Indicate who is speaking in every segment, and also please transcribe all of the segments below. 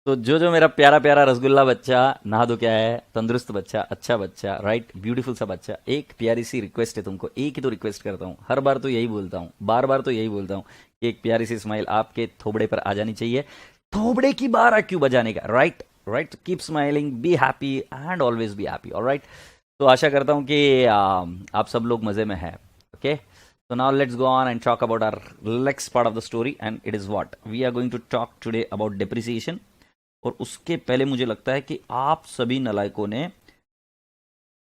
Speaker 1: तो जो जो मेरा प्यारा प्यारा रसगुल्ला बच्चा, नहा दो क्या है, तंदुरुस्त बच्चा, अच्छा बच्चा, राइट, ब्यूटीफुल सा बच्चा, एक प्यारी सी रिक्वेस्ट है तुमको, एक ही तो रिक्वेस्ट करता हूँ, हर बार तो यही बोलता हूँ, बार बार तो यही बोलता हूँ कि एक प्यारी सी स्माइल आपके थोबड़े पर आ जानी चाहिए। थोबड़े की बारह क्यों बजाने का, right right, keep smiling, be happy and always be happy, alright. तो आशा करता हूँ कि आप सब लोग मजे में हैं। Okay, so now let's go on and talk about our next part of the story, and it is what we are going to talk today about depreciation। और उसके पहले मुझे लगता है कि आप सभी नलायकों ने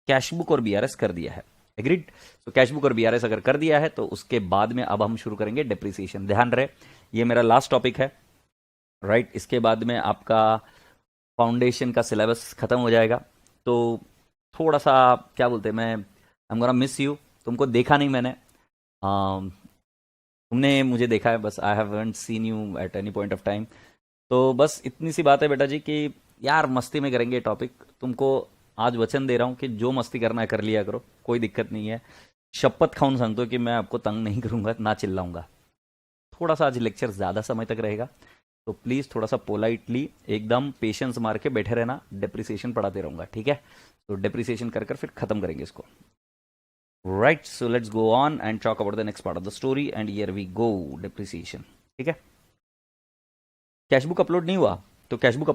Speaker 1: कैशबुक और बीआरएस कर दिया है। एग्रीड? तो कैशबुक और बीआरएस अगर कर दिया है तो उसके बाद में अब हम शुरू करेंगे डेप्रिसिएशन। ध्यान रहे, ये मेरा लास्ट टॉपिक है, राइट। इसके बाद में आपका फाउंडेशन का सिलेबस खत्म हो जाएगा। तो थोड़ा सा क्या बोलते हैं, मैं I am gonna miss you. तुमको देखा नहीं मैंने, तुमने मुझे देखा है बस, I haven't seen you eight any point of time. तो बस इतनी सी बात है बेटा जी कि यार मस्ती में करेंगे टॉपिक। तुमको आज वचन दे रहा हूँ कि जो मस्ती करना है कर लिया करो, कोई दिक्कत नहीं है। शपथ खाऊं सांगतो कि मैं आपको तंग नहीं करूंगा, ना चिल्लाऊंगा। थोड़ा सा आज लेक्चर ज़्यादा समय तक रहेगा, तो प्लीज़ थोड़ा सा पोलाइटली एकदम पेशेंस मार के बैठे रहना, डेप्रिसिएशन पढ़ाते रहूंगा, ठीक है। तो डेप्रिसिएशन कर कर फिर खत्म करेंगे इसको, right. So let's go on and talk about the next part of the story, and here we go, depreciation, ठीक है। कैशबुक अपलोड नहीं हुआ तो कैशबुक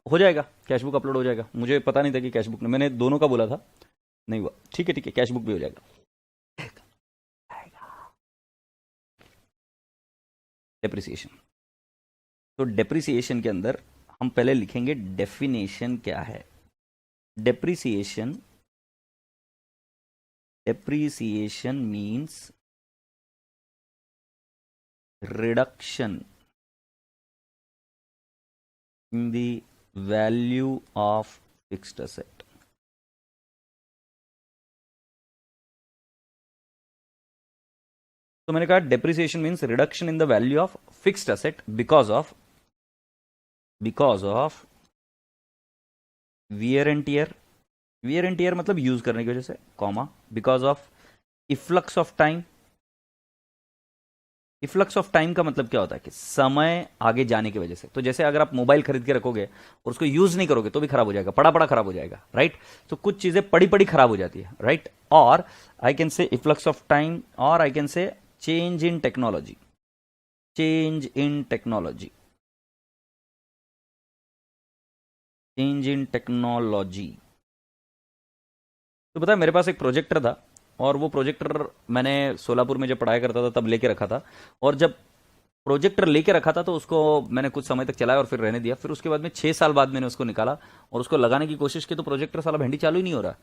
Speaker 1: हो जाएगा, कैशबुक अपलोड हो जाएगा। मुझे पता नहीं था कि कैशबुक, मैंने दोनों का बोला था, नहीं हुआ, ठीक है ठीक है, कैशबुक भी हो जाएगा। डेप्रिसिएशन, तो डेप्रिसिएशन के अंदर हम पहले लिखेंगे डेफिनेशन क्या है। Depreciation, depreciation means reduction in the value of fixed asset। तो मैंने कहा depreciation means reduction in the value of fixed asset because of wear and tear. Wear and tear मतलब यूज करने की वजह से, comma, because of efflux of time. Efflux of time का मतलब क्या होता है कि समय आगे जाने की वजह से। तो जैसे अगर आप मोबाइल खरीद के रखोगे और उसको यूज नहीं करोगे तो भी खराब हो जाएगा, पड़ा पड़ा खराब हो जाएगा, राइट। तो कुछ चीजें पड़ी पड़ी खराब हो जाती है, राइट। और I can say influx of time, और I can say change in technology, change in technology, change in technology. तो पता है मेरे पास एक प्रोजेक्टर था, और वो प्रोजेक्टर मैंने सोलापुर में जब पढ़ाई करता था तब लेके रखा था। और जब प्रोजेक्टर लेके रखा था तो उसको मैंने कुछ समय तक चलाया और फिर रहने दिया। फिर उसके बाद में 6 साल बाद मैंने उसको निकाला और उसको लगाने की कोशिश की, तो प्रोजेक्टर साला भेंडी चालू ही नहीं हो रहा।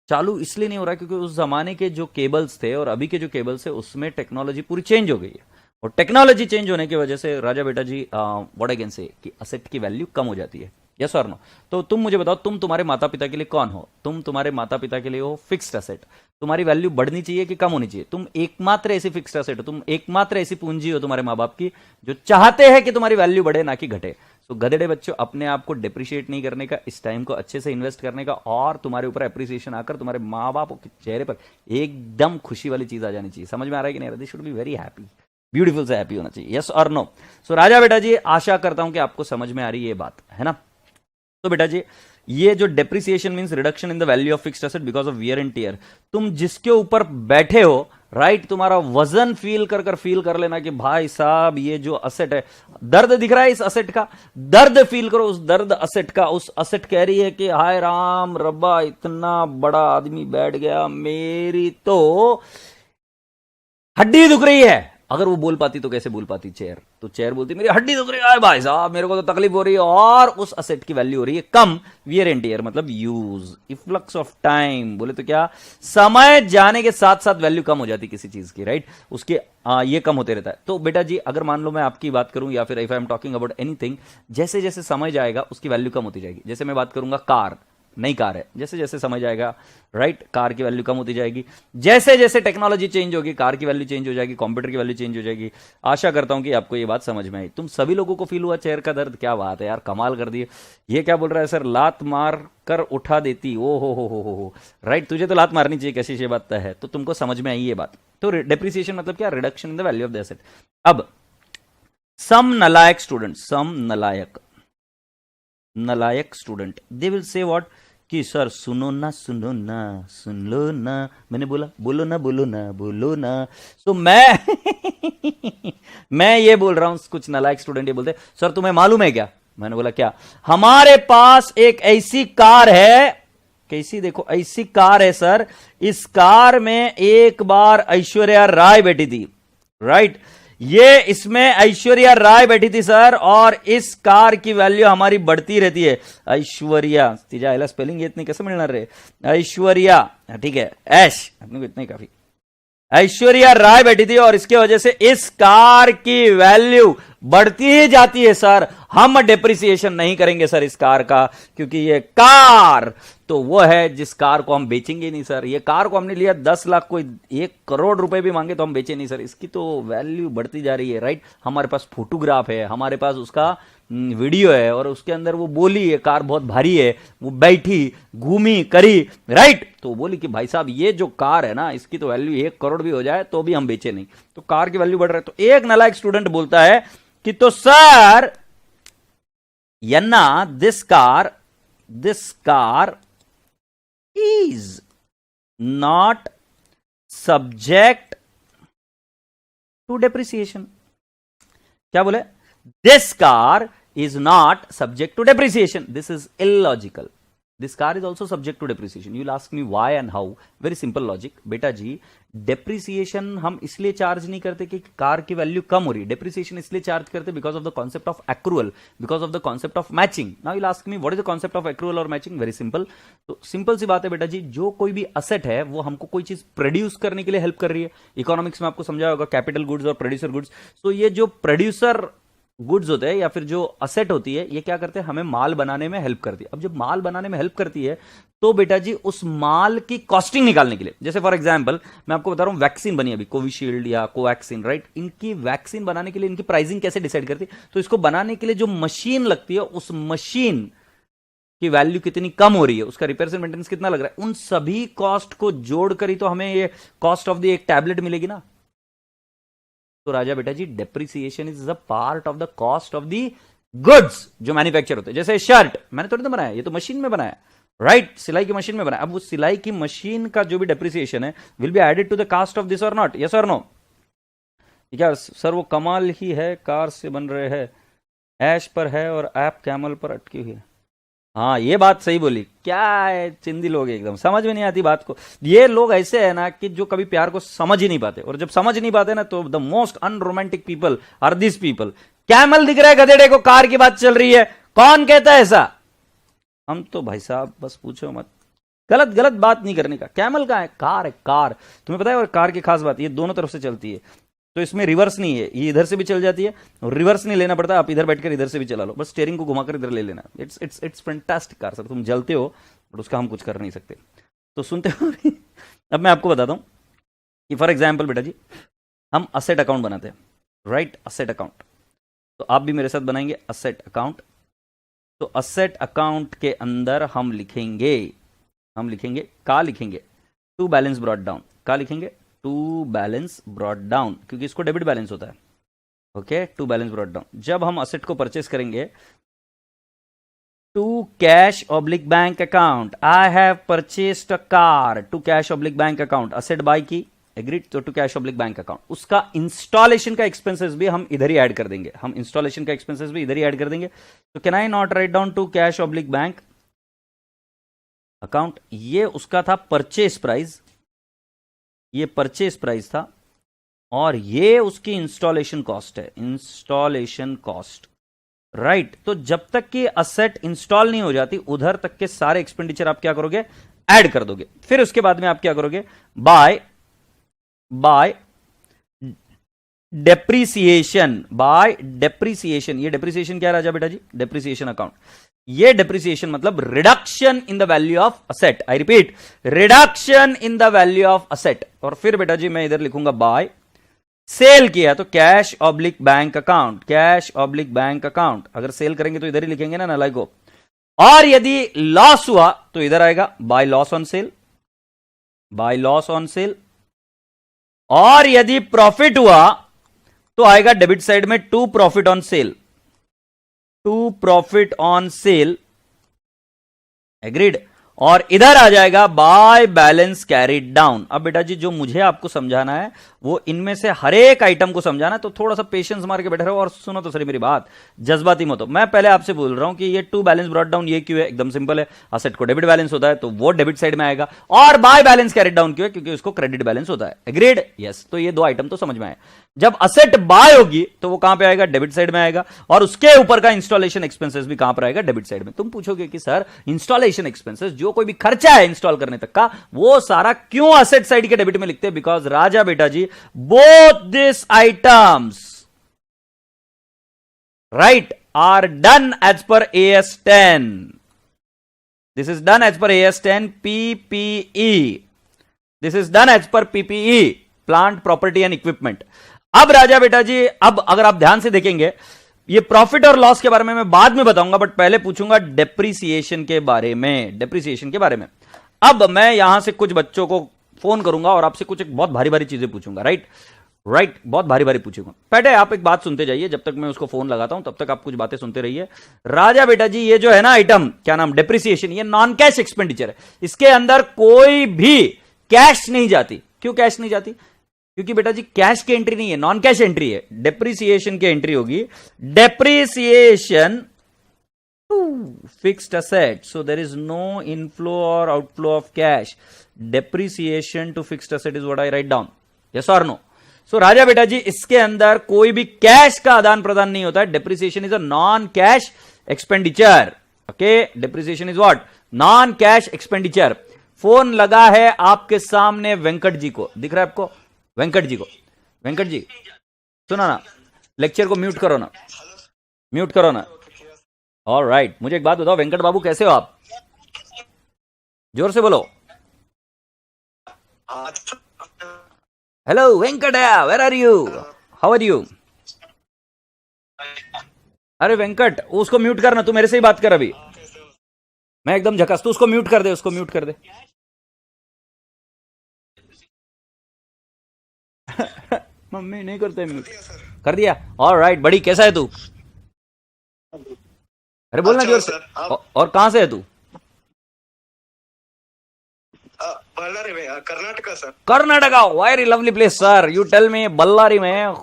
Speaker 1: चालू इसलिए नहीं हो रहा क्योंकि उस जमाने के जो केबल्स थे और अभी के जो केबल्स है उसमें टेक्नोलॉजी पूरी चेंज हो गई है। और टेक्नोलॉजी चेंज होने की वजह से राजा बेटा जी व्हाट आई कैन से कि असेट की वैल्यू कम हो जाती है। Yes or no? तो तुम मुझे बताओ, तुम तुम्हारे माता पिता के लिए कौन हो? तुम तुम्हारे माता पिता के लिए हो फिक्स्ड एसेट। तुम्हारी वैल्यू बढ़नी चाहिए कि कम होनी चाहिए? तुम एकमात्र ऐसी फिक्स्ड एसेट हो, तुम एकमात्र ऐसी पूंजी हो तुम्हारे माँ बाप की जो चाहते हैं कि तुम्हारी वैल्यू बढ़े ना कि घटे। सो गधेड़े बच्चों, अपने आप को डिप्रिशिएट नहीं करने का, इस टाइम को अच्छे से इन्वेस्ट करने का, और तुम्हारे ऊपर अप्रिसिएशन आकर तुम्हारे माँ बाप के चेहरे पर एकदम खुशी वाली चीज आ जानी चाहिए। समझ में आ रहा है कि नहीं? They should be very happy, beautiful से हैप्पी होना चाहिए। Yes or no? सो राजा बेटा जी, आशा करता हूं कि आपको समझ में आ रही है ये बात, है ना? तो बेटा जी, ये जो depreciation means reduction in the value of fixed asset because of wear and tear. तुम जिसके ऊपर बैठे हो, राइट, तुम्हारा वजन फील कर लेना कि भाई साहब ये जो असेट है, दर्द दिख रहा है इस असेट का, दर्द फील करो उस दर्द असेट का। उस असेट कह रही है कि हाय राम रब्बा, इतना बड़ा आदमी बैठ गया, मेरी तो हड्डी दुख रही है। अगर वो बोल पाती तो कैसे बोल पाती? चेयर तो चेयर बोलती मेरी हड्डी दुख रही है भाई साहब, मेरे को तो तकलीफ हो रही है, और उस असेट की वैल्यू हो रही है कम। वियर एंड टियर मतलब यूज, इफ्लक्स ऑफ टाइम बोले तो क्या, समय जाने के साथ साथ वैल्यू कम हो जाती किसी चीज की, राइट। उसके ये कम होते रहता है। तो बेटा जी, अगर मान लो मैं आपकी बात करूं या फिर if I am talking about anything, जैसे जैसे समय जाएगा उसकी वैल्यू कम होती जाएगी। जैसे मैं बात करूंगा कार, नई कार है, जैसे जैसे समय जाएगा, राइट, कार की वैल्यू कम होती जाएगी। जैसे जैसे टेक्नोलॉजी चेंज होगी कार की वैल्यू चेंज हो जाएगी, कंप्यूटर की वैल्यू चेंज हो जाएगी। आशा करता हूं कि आपको ये बात समझ में आई। तुम सभी लोगों को फील हुआ चेयर का दर्द? क्या बात है यार, कमाल कर दिए। ये क्या बोल रहा है सर, लात मार कर उठा देती, ओ हो, राइट। तुझे तो लात मारनी चाहिए, कैसी ये बात है। तो तुमको समझ में आई ये बात। तो डेप्रिसिएशन मतलब क्या, reduction in the value of the asset. अब सम नलायक स्टूडेंट, सम नलायक, नालायक student, they will say what कि सर सुनो ना सुनो ना, सुन लो ना, मैंने बोला बोलो ना बोलो ना बोलो ना। तो मैं मैं ये बोल रहा हूं, कुछ नालायक स्टूडेंट ये बोलते सर तुम्हें मालूम है क्या, मैंने बोला क्या, हमारे पास एक ऐसी कार है, कैसी देखो ऐसी कार है सर, इस कार में एक बार ऐश्वर्या राय बैठी थी, राइट, ये इसमें ऐश्वर्या राय बैठी थी सर, और इस कार की वैल्यू हमारी बढ़ती रहती है। ऐश्वर्या तीजा आयला स्पेलिंग येत नहीं, कसं मिळणार रे, ऐश्वर्या, ठीक है, ऐश अपने को इतना ही काफी, ऐश्वर्या राय बैठी थी और इसके वजह से इस कार की वैल्यू बढ़ती ही जाती है सर, हम डेप्रिसिएशन नहीं करेंगे सर इस कार का, क्योंकि ये कार तो वो है जिस कार को हम बेचेंगे नहीं सर, ये कार को हमने लिया 10 लाख, कोई 1 करोड़ रुपए भी मांगे तो हम बेचे नहीं सर, इसकी तो वैल्यू बढ़ती जा रही है, राइट, हमारे पास फोटोग्राफ है, हमारे पास उसका वीडियो है, और उसके अंदर वो बोली ये कार बहुत भारी है, वो बैठी घूमी करी, राइट, तो बोली कि भाई साहब ये जो कार है ना इसकी तो वैल्यू 1 करोड़ भी हो जाए तो भी हम बेचे नहीं, तो कार की वैल्यू बढ़ रहा है। तो एक नालायक स्टूडेंट बोलता है कि तो सर यन्ना this car is not subject to depreciation, क्या बोले, this car is not subject to depreciation, this is illogical, this car is also subject to depreciation, you will ask me why and how, very simple logic, बेटा जी depreciation हम इसलिए charge नहीं करते कि car की value कम हो रही है, depreciation इसलिए चार्ज करते because of the concept of accrual, because of the concept of matching। now you will ask me what is the concept of accrual और matching, very simple, तो सिंपल सी बात है बेटा जी, जो कोई भी असेट है वो हमको कोई चीज प्रोड्यूस करने के लिए हेल्प कर रही है, इकोनॉमिक्स में आपको समझाया होगा कैपिटल गुड्स और प्रोड्यूसर गुड्स, तो ये जो प्रोड्यूसर गुड्स होते हैं या फिर जो असेट होती है ये क्या करते हैं, हमें माल बनाने में हेल्प करती है। अब जब माल बनाने में हेल्प करती है तो बेटा जी उस माल की कॉस्टिंग निकालने के लिए, जैसे फॉर एग्जांपल मैं आपको बता रहा हूं वैक्सीन बनी अभी कोविशील्ड या कोवैक्सीन, राइट, इनकी वैक्सीन बनाने के लिए इनकी प्राइसिंग कैसे डिसाइड करती है, तो इसको बनाने के लिए जो मशीन लगती है उस मशीन की वैल्यू कितनी कम हो रही है, उसका रिपेयर एंड मेंटेनेंस कितना लग रहा है, उन सभी कॉस्ट को जोड़कर ही तो हमें ये कॉस्ट ऑफ द एक टैबलेट मिलेगी ना। तो राजा बेटा जी depreciation is a part of the cost of the goods जो मैन्युफैक्चर होते हैं, जैसे शर्ट मैंने थोड़ी ना बनाया, ये तो मशीन में बनाया, राइट, सिलाई की मशीन में बनाया, अब वो सिलाई की मशीन का जो भी डेप्रिसिएशन है will be added to the cost of this or not, yes or no, क्या सर वो कमाल ही है कार से बन रहे हैं, ऐश पर है और ऐप कैमल पर अटकी हुई है, हाँ ये बात सही बोली, क्या है चिंदी लोग एकदम समझ में नहीं आती बात को, ये लोग ऐसे है ना कि जो कभी प्यार को समझ ही नहीं पाते, और जब समझ नहीं पाते ना तो the most unromantic people are this people, camel दिख रहा है गधेड़े को, कार की बात चल रही है, कौन कहता है ऐसा, हम तो भाई साहब बस पूछो मत, गलत गलत बात नहीं करने का, कैमल का है कार, तुम्हें पता है, और कार की खास बात ये दोनों तरफ से चलती है, तो इसमें रिवर्स नहीं है, ये इधर से भी चल जाती है, रिवर्स नहीं लेना पड़ता, आप इधर बैठकर इधर से भी चला लो, बस स्टीयरिंग को घुमाकर इधर ले लेना, इट्स फैंटास्टिक कार सर, तुम जलते हो बट उसका हम कुछ कर नहीं सकते, तो सुनते हो अब मैं आपको बताता हूं कि फॉर एग्जाम्पल बेटा जी हम असेट अकाउंट बनाते हैं, राइट, असेट अकाउंट, तो आप भी मेरे साथ बनाएंगे असेट अकाउंट, तो असेट अकाउंट के अंदर हम लिखेंगे का लिखेंगे टू बैलेंस ब्रॉट डाउन, का लिखेंगे टू बैलेंस ब्रॉट डाउन, क्योंकि इसको डेबिट बैलेंस होता है, okay, to balance brought down, जब हम असेट को परचेस करेंगे to cash oblique bank account, I have purchased a car to cash oblique bank account, asset by की एग्रीड, तो to cash oblique bank account, उसका installation का expenses भी हम इधर ही ऐड कर देंगे, हम इंस्टॉलेशन का एक्सपेंसेस भी इधर ही ऐड कर देंगे, तो can I not write down to cash oblique bank account, ये उसका था परचेस प्राइस, ये परचेस प्राइस था, और ये उसकी इंस्टॉलेशन कॉस्ट है, इंस्टॉलेशन कॉस्ट, राइट, तो जब तक कि असेट इंस्टॉल नहीं हो जाती उधर तक के सारे एक्सपेंडिचर आप क्या करोगे, ऐड कर दोगे, फिर उसके बाद में आप क्या करोगे, बाय डेप्रिसिएशन, ये डेप्रिसिएशन क्या है राजा बेटा जी, डेप्रिसिएशन अकाउंट, ये डेप्रिसिएशन मतलब reduction in the value of asset, I repeat reduction in the value of asset, और फिर बेटा जी मैं इधर लिखूंगा बाय, सेल किया तो cash oblique bank account, cash oblique bank account, अगर सेल करेंगे तो इधर ही लिखेंगे ना नालायको, और यदि लॉस हुआ तो इधर आएगा बाय लॉस ऑन सेल, और यदि प्रॉफिट हुआ तो आएगा डेबिट साइड में to profit on sale, to profit on sale, agreed. और इधर आ जाएगा बाय बैलेंस कैरीड डाउन। अब बेटा जी जो मुझे आपको समझाना है वो इनमें से हर एक आइटम को समझाना है, तो थोड़ा सा पेशेंस मार के बैठे रहो और सुनो तो सही मेरी बात, जज्बाती मत हो। मैं पहले आपसे बोल रहा हूं कि ये टू बैलेंस ब्रॉट डाउन ये क्यों है, एकदम सिंपल है, असेट को डेबिट बैलेंस होता है तो वो डेबिट साइड में आएगा, और बाय बैलेंस कैरीड डाउन क्यों है, क्योंकि उसको क्रेडिट बैलेंस होता है। Agreed, yes. तो ये दो आइटम तो समझ में आए। जब असेट बाय होगी तो वो कहां पे आएगा, डेबिट साइड में आएगा, और उसके ऊपर का इंस्टॉलेशन एक्सपेंसेस भी कहां पर आएगा, डेबिट साइड में। तुम पूछोगे कि सर इंस्टॉलेशन एक्सपेंसेस जो कोई भी खर्चा है इंस्टॉल करने तक का, वो सारा क्यों असेट साइड के डेबिट में लिखते हैं? बिकॉज राजा बेटा जी both this items right are done as per AS 10। This is done as per AS 10 PPE। This is done as per PPE, plant property and equipment. अब राजा बेटा जी, अब अगर आप ध्यान से देखेंगे, ये प्रॉफिट और लॉस के बारे में मैं बाद में बताऊंगा, बट पहले पूछूंगा डेप्रीसिएशन के बारे में। डेप्रीसिएशन के बारे में अब मैं यहां से कुछ बच्चों को फोन करूंगा और आपसे कुछ एक बहुत भारी भारी चीजें पूछूंगा। राइट, बहुत भारी भारी पूछूंगा। पहले आप एक बात सुनते जाइए, जब तक मैं उसको फोन लगाता हूं तब तक आप कुछ बातें सुनते रहिए। राजा बेटा जी ये जो है ना आइटम, क्या नाम, डेप्रीसिएशन, ये नॉन कैश एक्सपेंडिचर है। इसके अंदर कोई भी कैश नहीं जाती। क्यों कैश नहीं जाती? क्योंकि बेटा जी कैश की एंट्री नहीं है, नॉन कैश एंट्री है। डेप्रीसिएशन की एंट्री होगी depreciation to fixed asset, so there is no inflow or outflow of cash. Depreciation to fixed asset is what I write down, yes or no? So राजा बेटा जी इसके अंदर कोई भी कैश का आदान प्रदान नहीं होता है। Depreciation is a non cash expenditure. Okay, depreciation is what, non cash expenditure. Phone लगा है आपके सामने वेंकट जी को, दिख रहा है आपको वेंकट जी को? वेंकट जी सुना ना, लेक्चर को म्यूट करो ना, म्यूट करो ना। ऑलराइट, मुझे एक बात बताओ वेंकट बाबू, कैसे हो आप? जोर से बोलो। Hello Venkat, where are you, how are you? अरे वेंकट उसको म्यूट करना, तू मेरे से ही बात कर अभी, मैं एकदम झकास, तू उसको म्यूट कर दे, उसको म्यूट कर दे। मम्मी नहीं करते म्यूट, कर दिया? ऑलराइट बड़ी, कैसा है तू? अरे बोलना जोर से। और कहां से है तू?
Speaker 2: बल्लारी में, Karnataka sir.
Speaker 1: Karnataka, very lovely place sir. You tell me, Ballari में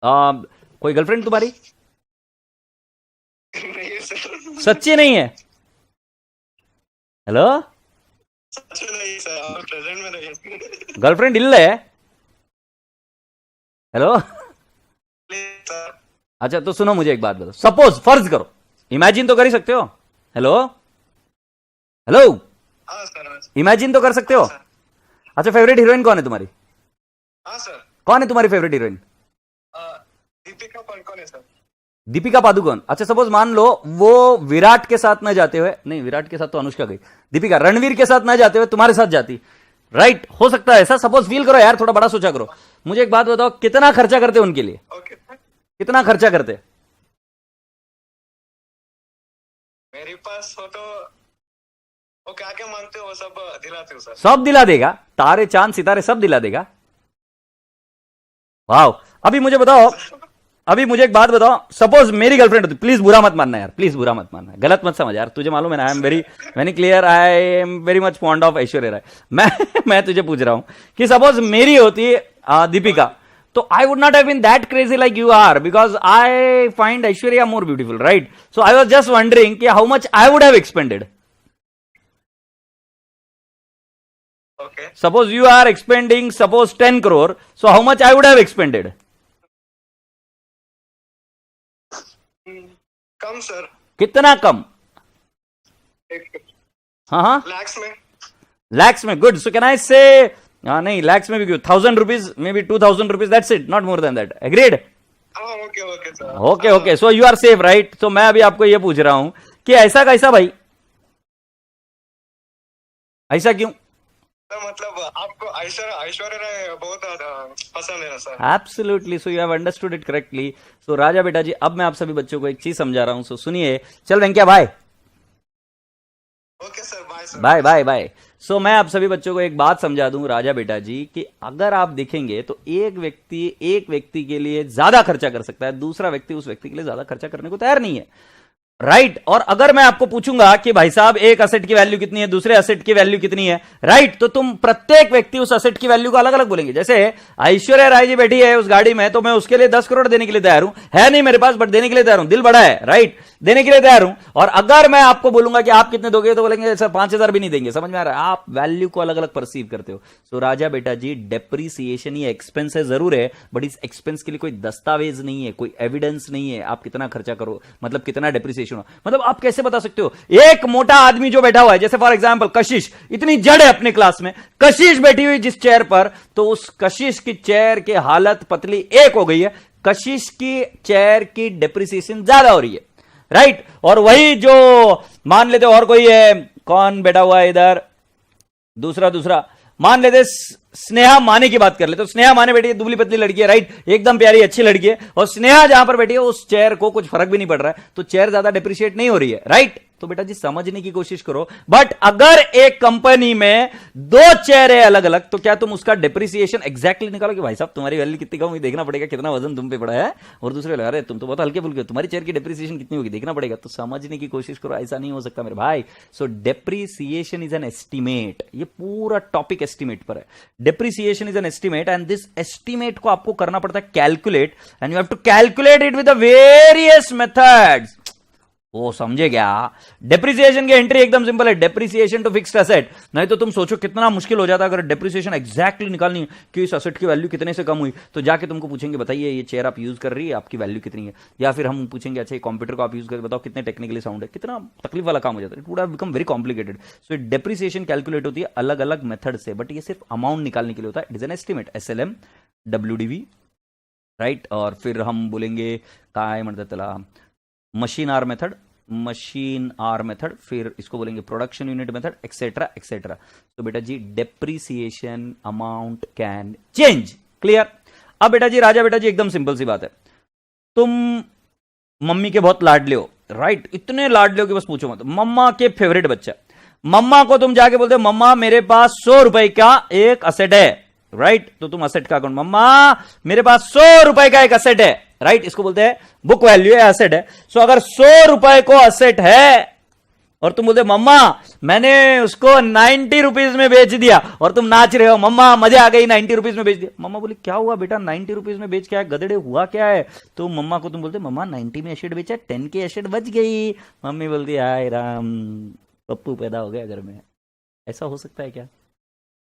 Speaker 1: कोई गर्लफ्रेंड तुम्हारी?
Speaker 2: नहीं सर।
Speaker 1: सच्ची नहीं है? हेलो,
Speaker 2: सच नहीं सर, प्रेजेंट में नहीं।
Speaker 1: गर्लफ्रेंड इल्ले है? Hello
Speaker 2: sir.
Speaker 1: अच्छा तो सुनो, मुझे एक बात बताओ, सपोज फर्ज करो, इमेजिन तो कर ही सकते हो। हेलो हेलो,
Speaker 2: हाँ सर।
Speaker 1: इमेजिन तो कर सकते हो? अच्छा, फेवरेट हीरोइन कौन है तुम्हारी?
Speaker 2: हाँ सर।
Speaker 1: कौन है तुम्हारी फेवरेट हीरोइन?
Speaker 2: दीपिका पादुकोण है सर।
Speaker 1: दीपिका पादुकोण। अच्छा सपोज मान लो वो विराट के साथ न जाते हुए, नहीं विराट के साथ तो अनुष्का गई, दीपिका रणवीर के साथ न जाते हुए तुम्हारे साथ जाती, राइट? हो सकता है ऐसा, सपोज फील करो यार, थोड़ा बड़ा सोचा करो। मुझे एक बात बताओ, कितना खर्चा करते उनके लिए?
Speaker 2: ओके।
Speaker 1: कितना खर्चा करते?
Speaker 2: मेरे पास हो तो वो क्या क्या मांगते हो वो सब दिलाते हो सर।
Speaker 1: सब दिला देगा, तारे चांद सितारे सब दिला देगा। वाह। अभी मुझे बताओ, अभी मुझे एक बात बताओ, सपोज मेरी गर्लफ्रेंड होती, प्लीज बुरा मत मानना यार, प्लीज बुरा मत मानना, गलत मत समझ यार, तुझे मालूम है ना, I am very clear, I am very much fond of Aishwarya Rai. मैं तुझे पूछ रहा हूं कि सपोज मेरी होती दीपिका, तो I would not have been that crazy like you are, because I find Aishwarya more beautiful, right? So I was just wondering कि how much I would have expended.
Speaker 2: Okay.
Speaker 1: Suppose you are expending, suppose 10 crore, so how much I would have expended?
Speaker 2: Come sir.
Speaker 1: कितना कम? हाँ,
Speaker 2: लैक्स में।
Speaker 1: लैक्स में, good. So can आई से, नहीं लैक्स में भी क्यों, 1000 rupees, may be 2000 rupees, that's it, not more than that. Agreed?
Speaker 2: Okay sir.
Speaker 1: Okay, so you are safe, right? तो मैं अभी आपको ये पूछ रहा हूं कि ऐसा कैसा भाई, ऐसा क्यों?
Speaker 2: मतलब आपको ऐश्वर्या राय बहुत पसंद है ना sir?
Speaker 1: Absolutely, so you have understood it correctly. So राजा बेटा जी, अब मैं आप सभी बच्चों को एक चीज समझा रहा हूं, सो सुनिए। चल Venkaiah, bye.
Speaker 2: Okay sir, bye sir.
Speaker 1: Bye bye bye. So मैं आप सभी बच्चों को एक बात समझा दूं राजा बेटा जी, कि अगर आप देखेंगे तो एक व्यक्ति के लिए ज्यादा खर्चा कर सकता है, दूसरा व्यक्ति उस व्यक्ति के लिए ज्यादा खर्चा करने को तैयार नहीं है। राइट और अगर मैं आपको पूछूंगा कि भाई साहब एक असेट की वैल्यू कितनी है, दूसरे असेट की वैल्यू कितनी है, राइट, तो तुम प्रत्येक व्यक्ति उस असेट की वैल्यू को अलग अलग बोलेंगे। जैसे ऐश्वर्या राय जी बैठी है उस गाड़ी में, तो मैं उसके लिए 10 करोड़ देने के लिए तैयार हूं, है नहीं मेरे पास, बट देने के लिए तैयार हूं, दिल बड़ा है, राइट, देने के लिए तैयार हूं। और अगर मैं आपको बोलूंगा कि आप कितने दोगे, तो बोलेंगे सर 5,000 भी नहीं देंगे। समझ में आ रहा है? आप वैल्यू को अलग अलग परसीव करते हो। सो राजा बेटा जी, डेप्रीसिएशन ये एक्सपेंस है जरूर है, बट इस एक्सपेंस के लिए कोई दस्तावेज नहीं है, कोई एविडेंस नहीं है आप कितना खर्चा करो, मतलब कितना डेप्रीसिएशन हो। मतलब आप कैसे बता सकते हो? एक मोटा आदमी जो बैठा हुआ है, जैसे फॉर एग्जांपल कशिश, इतनी जड़ है अपने क्लास में, कशिश बैठी हुई जिस चेयर पर, तो उस कशिश की चेयर की हालत पतली एक हो गई है, कशिश की चेयर की डेप्रिसिएशन ज्यादा हो रही है, राइट। और वही जो मान लेते और कोई है, कौन बैठा हुआ है इधर, दूसरा मान लेते स्नेहा माने की बात कर ले, तो स्नेहा माने बैठी है, दुबली पतली लड़की है, राइट, एकदम प्यारी अच्छी लड़की है, और स्नेहा जहां पर बैठी है उस चेयर को कुछ फर्क भी नहीं पड़ रहा है, तो चेयर ज्यादा डेप्रिशिएट नहीं हो रही है, राइट। तो बेटा जी समझने की कोशिश करो। बट अगर एक कंपनी में 2 चेयर है अलग अलग, तो क्या तुम उसका डेप्रिसिएशन एग्जैक्टली निकालो कि भाई साहब तुम्हारी वैल्यू कितनी कम हुई, देखना पड़ेगा कितना वजन तुम पे पड़ा है, और दूसरे लगा रहे तुम तो बहुत हल्के फुल्के, तुम्हारी चेयर की डेप्रिसिएशन कितनी होगी देखना पड़ेगा। तो समझने की कोशिश करो, ऐसा नहीं हो सकता मेरे भाई। So depreciation is an estimate, ये पूरा टॉपिक एस्टिमेट पर है। Depreciation is an estimate and this estimate को आपको करना पड़ता है calculate, and you have to calculate it with the various methods. वो समझे क्या? डेप्रिसिएशन की एंट्री एकदम सिंपल है, डेप्रिसिएशन टू फिक्स्ड एसेट। नहीं तो तुम सोचो कितना मुश्किल हो जाता अगर डेप्रिसिएशन एग्जैक्टली निकालनी है कि इस एसेट की वैल्यू कितने से कम हुई। तो जाके तुमको पूछेंगे बताइए ये चेयर आप यूज कर रही है, आपकी वैल्यू कितनी है, या फिर हम पूछेंगे अच्छा ये कंप्यूटर को आप यूज करके बताओ कितने टेक्निकली साउंड है, कितना तकलीफ वाला काम हो जाता है, it would have become very complicated. So depreciation calculate होती है अलग अलग मेथड से, बट ये सिर्फ अमाउंट निकालने के लिए होता है, it is an estimate, SLM, WDV, right. और फिर हम बोलेंगे काय म्हणतात त्याला, मशीन आर मेथड, फिर इसको बोलेंगे production unit method, etcetera etcetera. तो बेटा जी depreciation amount can change, clear. अब बेटा जी राजा बेटा जी एकदम सिंपल सी बात है, तुम मम्मी के बहुत लाडले हो, राइट, इतने लाडले हो कि बस पूछो मत, मम्मा के फेवरेट बच्चा, मम्मा को तुम जाके बोलते हो मम्मा मेरे पास 100 रुपए का एक असेट है, राइट। तो तुम असेट का अकाउंट, मम्मा मेरे पास 100 रुपए का एक असेट है, राइट, इसको बोलते हैं बुक वैल्यू है, असेट है। सो अगर 100 रुपए को असेट है और तुम बोलते मम्मा मैंने उसको 90 रुपीज में बेच दिया, और तुम नाच रहे हो मम्मा मजा आ गई 90 रुपीज में बेच दिया। मम्मा बोले क्या हुआ बेटा 90 रुपीज में बेच, क्या है गधेड़े हुआ क्या है? तो मम्मा को तुम बोलते मम्मा 90 में एसेट बेचा, 10 की एसेट बच गई। मम्मी बोलती हाय राम पप्पू पैदा हो गया घर में। ऐसा हो सकता है क्या?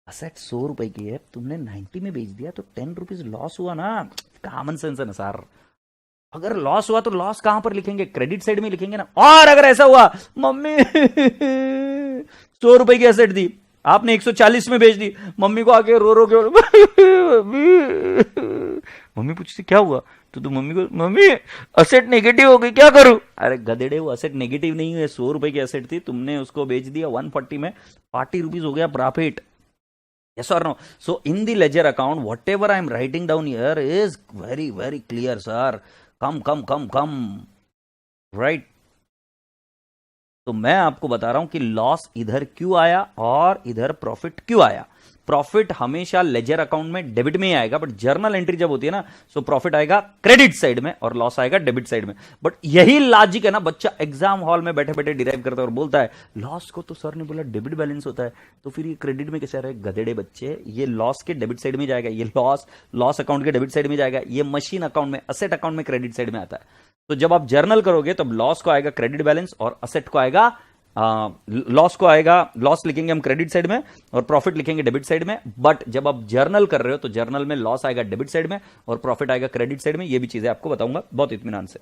Speaker 1: असेट 100 रुपए की है, तुमने 90 में बेच दिया, तो 10 रुपीज लॉस हुआ ना। कॉमन सेंस है ना सर, अगर लॉस हुआ तो लॉस कहां पर लिखेंगे? क्रेडिट साइड में लिखेंगे ना। और अगर ऐसा हुआ मम्मी 100 रुपए की एसेट दी, आपने 140 में बेच दी, मम्मी को आके रो रो के मम्मी पूछती क्या हुआ, तो तू मम्मी को मम्मी असेट नेगेटिव हो गई क्या करूं? अरे गधेड़े वो असेट नेगेटिव नहीं है, 100 रुपए की असेट थी, तुमने उसको बेच दिया 140 में, 40 रुपीज हो गया profit. Yes or no? So in the ledger account, whatever I am writing down here is very, very clear, sir. Come. Right? तो मैं आपको बता रहा हूं कि लॉस इधर क्यों आया और इधर प्रॉफिट क्यों आया। प्रॉफिट हमेशा लेजर अकाउंट में डेबिट में ही आएगा, बट जर्नल एंट्री जब होती है ना, सो प्रॉफिट आएगा क्रेडिट साइड में और लॉस आएगा डेबिट साइड में। बट यही लॉजिक है ना, बच्चा एग्जाम हॉल में बैठे बैठे डिराइव करता है और बोलता है लॉस को तो सर ने बोला डेबिट बैलेंस होता है, तो फिर ये क्रेडिट में कैसे आ रहा है? गधेड़े बच्चे, ये लॉस के डेबिट साइड में जाएगा, ये लॉस अकाउंट के डेबिट साइड में जाएगा, ये मशीन अकाउंट में, असेट अकाउंट में क्रेडिट साइड में आता है। तो जब आप जर्नल करोगे तब लॉस को आएगा क्रेडिट बैलेंस और असेट को आएगा लॉस लिखेंगे हम क्रेडिट साइड में और प्रॉफिट लिखेंगे डेबिट साइड में। बट जब आप जर्नल कर रहे हो तो जर्नल में लॉस आएगा डेबिट साइड में और प्रॉफिट आएगा क्रेडिट साइड में। ये भी चीजें आपको बताऊंगा बहुत इत्मीनान से।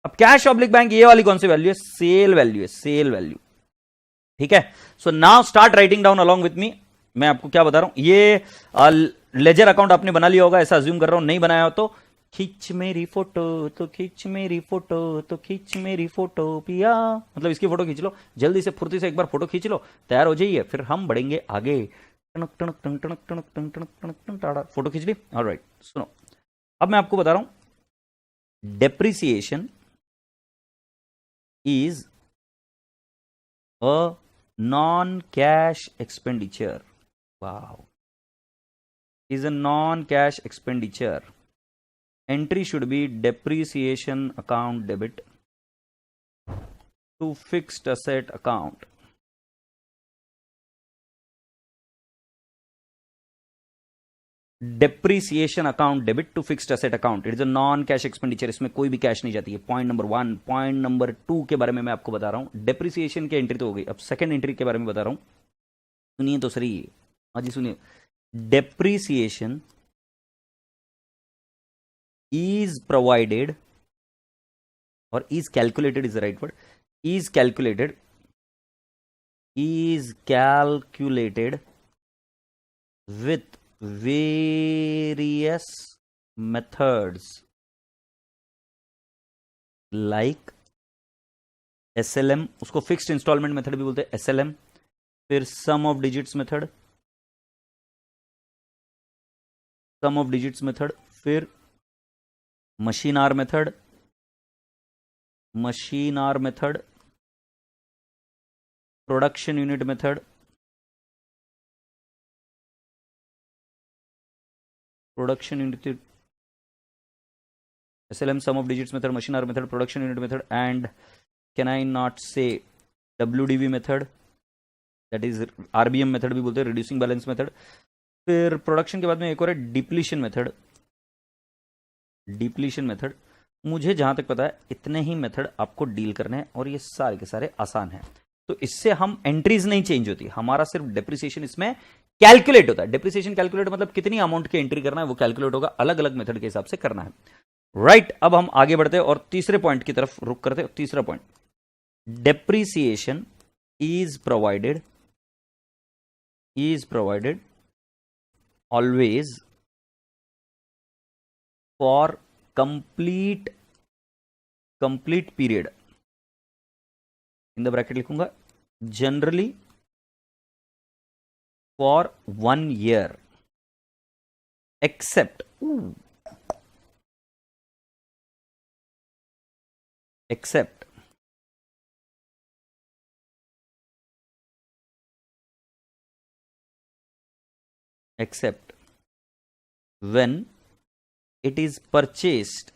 Speaker 1: अब कैश ऑब्लिक बैंक, ये वाली कौन सी वैल्यू है? सेल वैल्यू है, सेल वैल्यू, ठीक है। So now start writing down along with me. मैं आपको क्या बता रहा हूं, ये लेजर अकाउंट आपने बना लिया होगा, ऐसा अज्यूम कर रहा हूं। नहीं बनाया हो तो खींच मेरी फोटो, तो खींच मेरी फोटो, तो खींच मेरी फोटो पिया, मतलब इसकी फोटो खींच लो, जल्दी से फुर्ती से एक बार फोटो खींच लो, तैयार हो जाइए, फिर हम बढ़ेंगे आगे। टनक टनक टनक टनक टनक टनक टनक टनक टनक टाड़ा, फोटो खींच ली, ऑलराइट। सुनो, अब मैं आपको बता रहा हूं depreciation is a non cash expenditure. Wow, is a non cash expenditure. Entry should be depreciation account debit. To fixed asset account. Depreciation account debit to fixed asset account. It is a non cash expenditure. इसमें कोई भी cash नहीं जाती है. Point number 1. Point number 2 के बारे में मैं आपको बता रहा हूं. डेप्रीसिएशन की एंट्री तो हो गई. अब सेकंड एंट्री के बारे में बता रहा हूं. सुनिए तो सही. हाँ जी सुनिए. Depreciation is provided or is calculated is the right word. Is calculated with various methods like SLM. उसको फिक्स्ड इंस्टॉलमेंट मेथड भी बोलते हैं, SLM. फिर सम ऑफ डिजिट्स मेथड, फिर machine hour method, production unit method, SLM, sum of digits method, machine R method, production unit method, and can I not say WDV method, that is RBM method भी बोलते हैं, reducing balance method. फिर production के बाद में एक और है डिप्लीशन मेथड. मुझे जहां तक पता है इतने ही मेथड आपको डील करने हैं और ये सारे के सारे आसान हैं. तो इससे हम एंट्रीज नहीं चेंज होती, हमारा सिर्फ डेप्रिसिएशन इसमें कैलकुलेट होता है. डेप्रिसिएशन कैलकुलेट मतलब कितनी अमाउंट की एंट्री करना है वो कैलकुलेट होगा, अलग अलग मेथड के हिसाब से करना है. राइट. अब हम आगे बढ़ते हैं और तीसरे पॉइंट की तरफ रुक करते हैं. तीसरा point, depreciation is provided always for complete period. In the bracket लिखूंगा, generally for 1 year except when it is purchased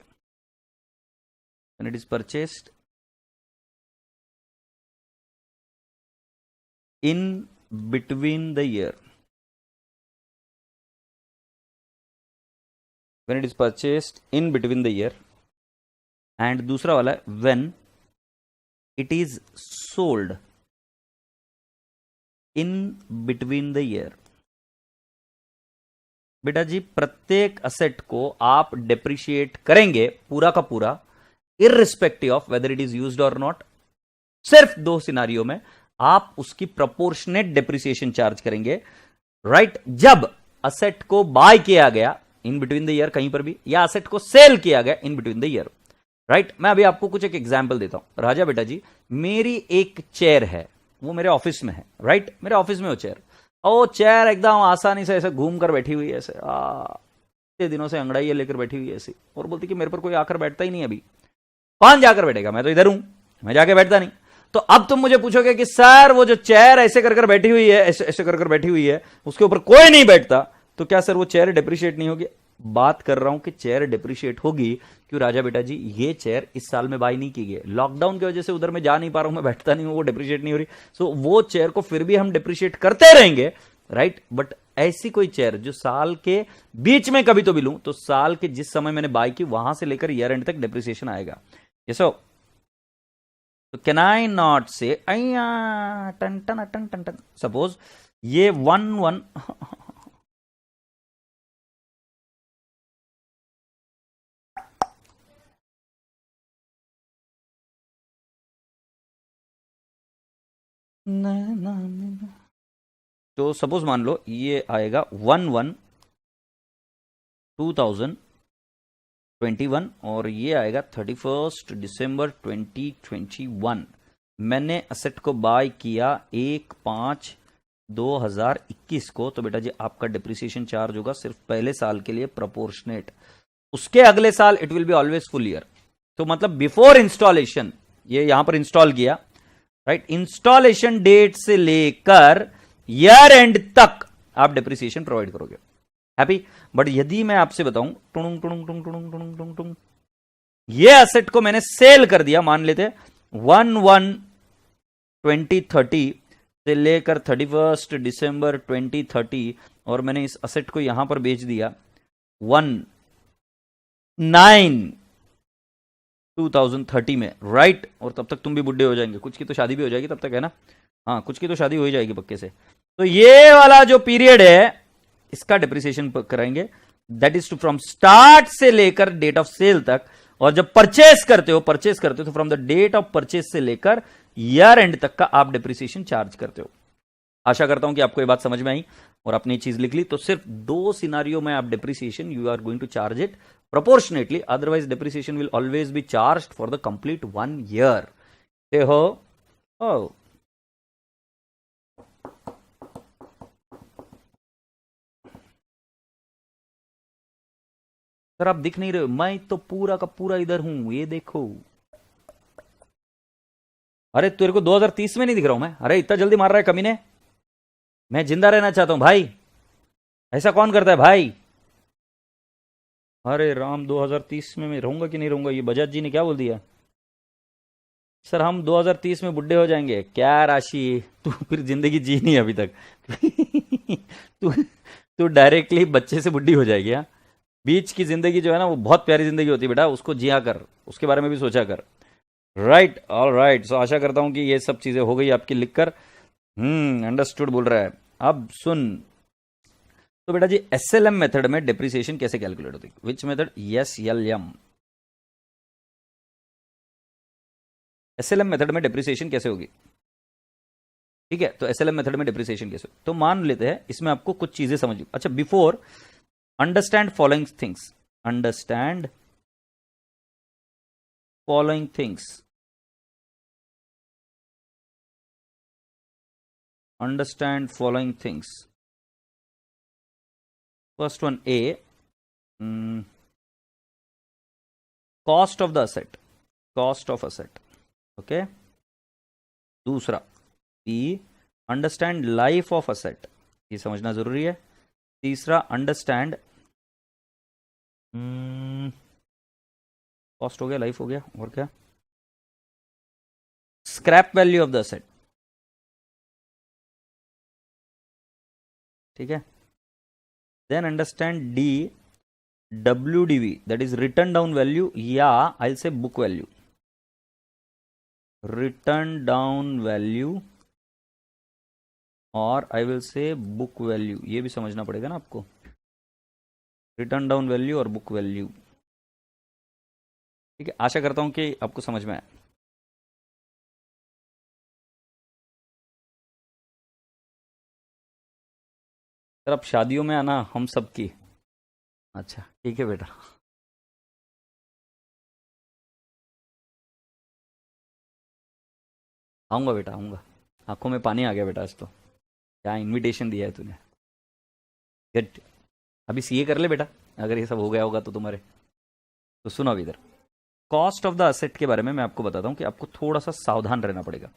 Speaker 1: in between the year. When it is purchased in between the year. And दूसरा वाला है when it is sold in between the year. बेटा जी प्रत्येक asset को आप depreciate करेंगे पूरा का पूरा, irrespective of whether it is used और नॉट. सिर्फ 2 सिनारियो में आप उसकी प्रोपोर्शनेट डेप्रिसिएशन चार्ज करेंगे. राइट. जब असेट को बाय किया गया इन बिटवीन द ईयर कहीं पर भी, या असेट को सेल किया गया in between the year. Right. मैं अभी आपको कुछ एक एग्जांपल देता हूं. राजा बेटा जी, मेरी एक चेयर है, वो मेरे ऑफिस में है. राइट. मेरे ऑफिस में वो चेयर एकदम आसानी से ऐसे घूम कर बैठी हुई है, ऐसे इतने दिनों से अंगड़ाई लेकर बैठी हुई है ऐसी, और बोलती कि मेरे पर कोई आकर बैठता ही नहीं. अभी कौन जाकर बैठेगा, मैं तो इधर हूं, मैं जाके बैठता नहीं. तो अब तुम मुझे पूछोगे कि सर वो जो चेयर ऐसे कर बैठी हुई है, ऐसे कर बैठी हुई है, उसके ऊपर कोई नहीं बैठता, तो क्या सर वो चेयर डेप्रिशिएट नहीं होगी? बात कर रहा हूं कि चेयर डेप्रिशिएट होगी. क्यों राजा बेटा जी, ये चेयर इस साल में बाय नहीं की गई, लॉकडाउन की वजह से उधर मैं जा नहीं पा रहा हूं, मैं बैठता नहीं हूं, वो डेप्रिशिएट नहीं हो रही. सो वो चेयर को फिर भी हम डेप्रिशिएट करते रहेंगे. राइट. बट ऐसी कोई चेयर जो साल के बीच में कभी तो भी लूं, तो साल के जिस समय मैंने बाय की वहां से लेकर ईयर एंड तक डेप्रिसिएशन आएगा. So can I not say टन टन टन टन टन, सपोज ये 1 तो सपोज मान लो ये आएगा 1/1/2021 और ये आएगा 31 दिसंबर 2021. मैंने असेट को बाय किया 1/5/2021 को. तो बेटा जी आपका डिप्रिसिएशन चार्ज होगा सिर्फ पहले साल के लिए प्रोपोर्शनेट. उसके अगले साल it will be always full year. तो मतलब बिफोर इंस्टॉलेशन, ये यहां पर इंस्टॉल किया, राइट. इंस्टॉलेशन डेट से लेकर ईयर एंड तक आप डेप्रिसिएशन प्रोवाइड करोगे. हैप्पी. बट यदि मैं आपसे बताऊं टुंग टुंग टुंग टुंग टुंग टुंग टुंग, ये असेट को मैंने सेल कर दिया, मान लेते 1/1 2030 से लेकर 31 दिसंबर 2030 और मैंने इस असेट को यहां पर बेच दिया 2030 में, राइट। और तब तक तुम भी बुढ़े हो जाएंगे, कुछ की तो शादी भी हो जाएगी तब तक, है ना? हाँ, कुछ की तो शादी हो ही जाएगी पक्के से। तो ये वाला जो पीरियड है इसका डिप्रिसिएशन कराएंगे, that is to from start से लेकर डेट ऑफ सेल तक। और जब परचेस करते हो तो from the date of purchase से लेकर ईयर एंड तक का आप डिप्रिसिएशन चार्ज करते हो। आशा करता हूं कि आपको ये बात समझ में आई और आपने चीज लिख ली। तो सिर्फ 2 सिनारियो में आप depreciation you are going to charge it proportionately, otherwise depreciation will always be charged for the complete 1 year. Say ho. Oh. Sir आप दिख नहीं रहे हो, मैं तो पूरा का पूरा इधर हूं, ये देखो। अरे तेरे को 2030 में नहीं दिख रहा हूं मैं? अरे इतना जल्दी मार रहा है कमीने, मैं जिंदा रहना चाहता हूं भाई, ऐसा कौन करता है भाई? अरे राम, 2030 में मैं रहूंगा कि नहीं रहूंगा? ये बजाज जी ने क्या बोल दिया? सर हम 2030 में बुढ़े हो जाएंगे क्या? राशि तू फिर जिंदगी जी नहीं अभी तक तू तू डायरेक्टली बच्चे से बुढ़ी हो जाएगी। हाँ, बीच की जिंदगी जो है ना वो बहुत प्यारी जिंदगी होती है बेटा, उसको जिया कर, उसके बारे में भी सोचा कर। Right, all right. सो आशा करता हूं कि ये सब चीजें हो गई आपकी लिखकर। अंडरस्टूड बोल रहा है। अब सुन, तो बेटा जी एसएलएम मेथड में डिप्रिसिएशन कैसे कैलकुलेट होती है? Which method? SLM. SLM method में डिप्रिसिएशन कैसे होगी? ठीक है, तो एसएलएम मेथड में डिप्रिसिएशन कैसे होगी? तो मान लेते हैं इसमें आपको कुछ चीजें समझ। अच्छा, before understand following things, understand following things, understand following things. First one A, cost of the asset, cost of asset, okay. दूसरा B, understand life of asset, ये समझना जरूरी है। तीसरा understand cost हो गया, life हो गया, और क्या? scrap value of the asset, ठीक है। Then understand D, WDV, that is written down value, या I'll say book value, written down value, और I will say book value, ये भी समझना पड़ेगा ना आपको, written down value और book value। ठीक है, आशा करता हूं कि आपको समझ में आया। सर अब शादियों में आना हम सबकी। अच्छा ठीक है बेटा, आऊंगा बेटा, आऊंगा। आंखों में पानी आ गया बेटा आज तो, क्या इनविटेशन दिया है तूने। गुड, अभी सीए कर ले बेटा, अगर ये सब हो गया होगा तो तुम्हारे। तो सुनो अभी इधर, कॉस्ट ऑफ द असेट के बारे में मैं आपको बताता हूँ कि आपको थोड़ा सा सावधान रहना पड़ेगा।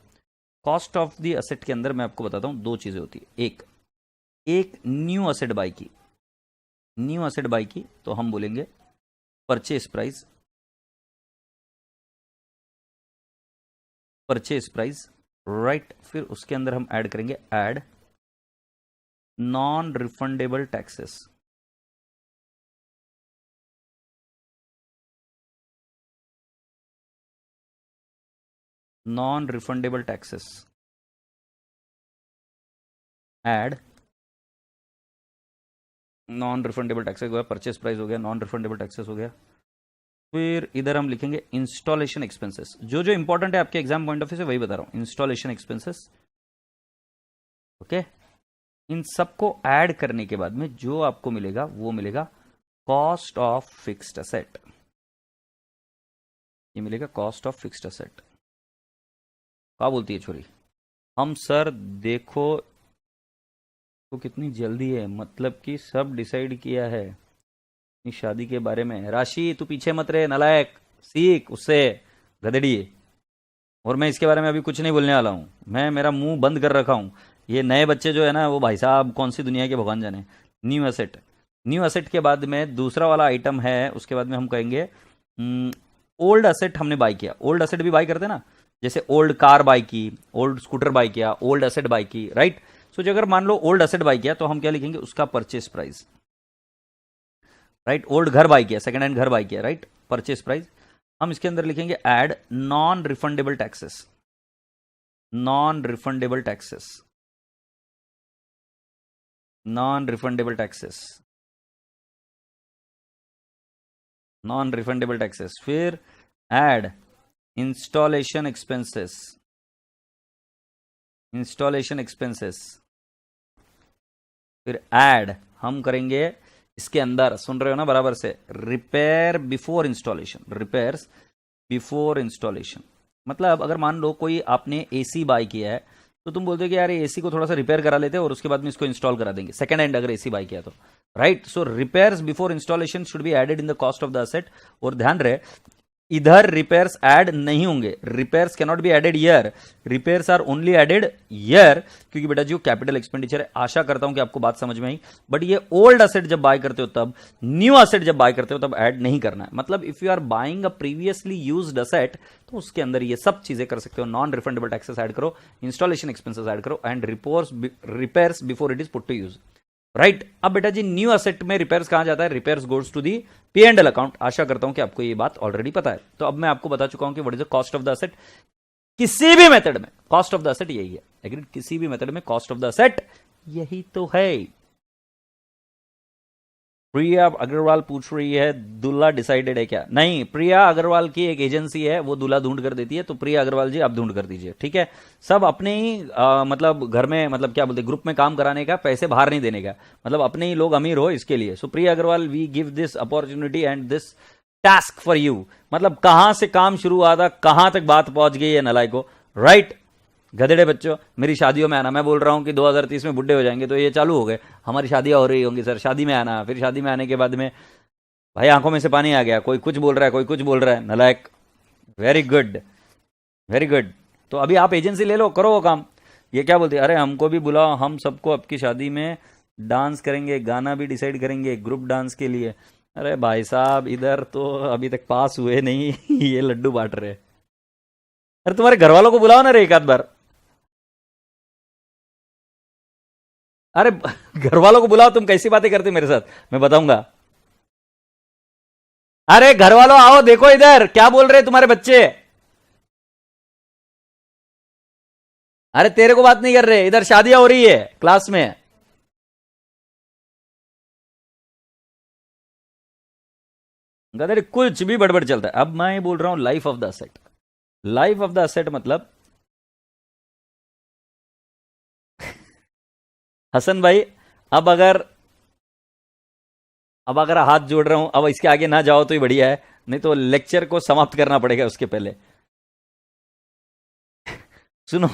Speaker 1: कॉस्ट ऑफ द असेट के अंदर मैं आपको बताता हूँ 2 चीजें होती है। एक न्यू असेट बाय की, न्यू असेट बाय की तो हम बोलेंगे purchase price, purchase price, right. फिर उसके अंदर हम ऐड करेंगे add non refundable taxes, non refundable taxes, add non refundable taxes हो गया, परचेस प्राइस हो गया, नॉन रिफंडेबल टैक्सेस हो गया। फिर इधर हम लिखेंगे इंस्टॉलेशन एक्सपेंसेस, जो जो इंपॉर्टेंट है आपके एग्जाम पॉइंट ऑफ व्यू से वही बता रहा हूं, इंस्टॉलेशन एक्सपेंसेस, ओके। इन सबको ऐड करने के बाद में जो आपको मिलेगा वो मिलेगा कॉस्ट ऑफ फिक्स्ड असेट, ये मिलेगा कॉस्ट ऑफ फिक्स्ड असेट। क्या बोलती है छोरी? हम सर देखो तो कितनी जल्दी है, मतलब कि सब डिसाइड किया है इस शादी के बारे में। राशि तू पीछे मत रहे, नलायक, सीख उससे, गधेड़ी। और मैं इसके बारे में अभी कुछ नहीं बोलने वाला हूं, मैं मेरा मुंह बंद कर रखा हूं। ये नए बच्चे जो है ना वो भाई साहब कौन सी दुनिया के भगवान जाने। न्यू एसेट, न्यू एसेट के बाद में दूसरा वाला आइटम है, उसके बाद में हम कहेंगे ओल्ड एसेट हमने बाय किया। ओल्ड एसेट भी बाय करते ना, जैसे ओल्ड कार बाय की, ओल्ड स्कूटर बाय किया, ओल्ड एसेट बाय की, राइट। सो जो अगर मान लो ओल्ड एसेट बाय किया तो हम क्या लिखेंगे, उसका परचेस प्राइस, राइट। ओल्ड घर बाय किया, सेकंड हैंड घर बाय किया, राइट, परचेस प्राइस। हम इसके अंदर लिखेंगे add non refundable taxes, non refundable taxes, non refundable taxes, non refundable taxes. फिर add installation expenses, installation expenses. फिर ऐड हम करेंगे इसके अंदर, सुन रहे हो ना बराबर से, repair before installation, repairs before installation. मतलब अगर मान लो कोई आपने एसी बाय किया है तो तुम बोलते हो कि यार एसी को थोड़ा सा रिपेयर करा लेते हैं और उसके बाद में इसको इंस्टॉल करा देंगे, सेकंड हैंड अगर एसी बाय किया तो, right. So repairs before installation should be added in the cost of the asset. और ध्यान रहे इधर रिपेयर्स ऐड नहीं होंगे, repairs can not be added year, repairs are only added year, क्योंकि बेटा जो कैपिटल एक्सपेंडिचर है। आशा करता हूं कि आपको बात समझ में आई। बट ये ओल्ड असेट जब बाय करते हो तब, न्यू असेट जब बाय करते हो तब ऐड नहीं करना है। मतलब if you are buying a previously used asset तो उसके अंदर ये सब चीजें कर सकते हो। नॉन रिफंडेबल टैक्सेस ऐड करो, इंस्टॉलेशन एक्सपेंसेस ऐड करो and repairs before it is put to use, right. अब बेटा जी न्यू असेट में रिपेयर्स कहां जाता है, repairs goes to the P&L account. आशा करता हूं कि आपको ये बात ऑलरेडी पता है। तो अब मैं आपको बता चुका हूं कि what is the cost of the asset. किसी भी मेथड में कॉस्ट ऑफ द असेट यही है, एग्रीड। किसी भी मेथड में कॉस्ट ऑफ द असेट यही तो है। प्रिया अग्रवाल पूछ रही है दूल्हा डिसाइडेड है क्या? नहीं, प्रिया अग्रवाल की एक एजेंसी है, वो दूल्हा ढूंढ कर देती है। तो प्रिया अग्रवाल जी आप ढूंढ कर दीजिए, ठीक है। सब अपने ही मतलब घर में, मतलब क्या बोलते, ग्रुप में काम कराने का, पैसे बाहर नहीं देने का, मतलब अपने ही लोग अमीर हो इसके लिए। So Priya Agarwal we give this opportunity and this task for you. मतलब कहां से काम शुरू हुआ था, कहां तक बात पहुंच गई है नलायको, राइट। गधेड़े बच्चों, मेरी शादियों में आना। मैं बोल रहा हूं कि 2030 में बुढ़े हो जाएंगे तो ये चालू हो गए, हमारी शादियां हो रही होंगी सर, शादी में आना। फिर शादी में आने के बाद में भाई आंखों में से पानी आ गया, कोई कुछ बोल रहा है, कोई कुछ बोल रहा है, नलायक। Very good, very good. तो अभी आप एजेंसी ले लो, करो वो काम। ये क्या बोलते हैं, अरे हमको भी बुलाओ, हम सबको आपकी शादी में डांस करेंगे, गाना भी डिसाइड करेंगे ग्रुप डांस के लिए। अरे भाई साहब इधर तो अभी तक पास हुए नहीं ये लड्डू बांट रहे। अरे तुम्हारे घर वालों को बुलाओ ना रे एक आध बार। अरे घर वालों को बुलाओ, तुम कैसी बातें करते मेरे साथ, मैं बताऊंगा। अरे घर वालों आओ, देखो इधर क्या बोल रहे तुम्हारे बच्चे। अरे तेरे को बात नहीं कर रहे, इधर शादियां हो रही है क्लास में। गधे कुछ भी बड़बड़ चलता है। अब मैं बोल रहा हूं life of the asset. Life of the asset मतलब हसन भाई, अब अगर हाथ जोड़ रहा हूं, अब इसके आगे ना जाओ तो ही बढ़िया है, नहीं तो लेक्चर को समाप्त करना पड़ेगा उसके पहले। सुनो,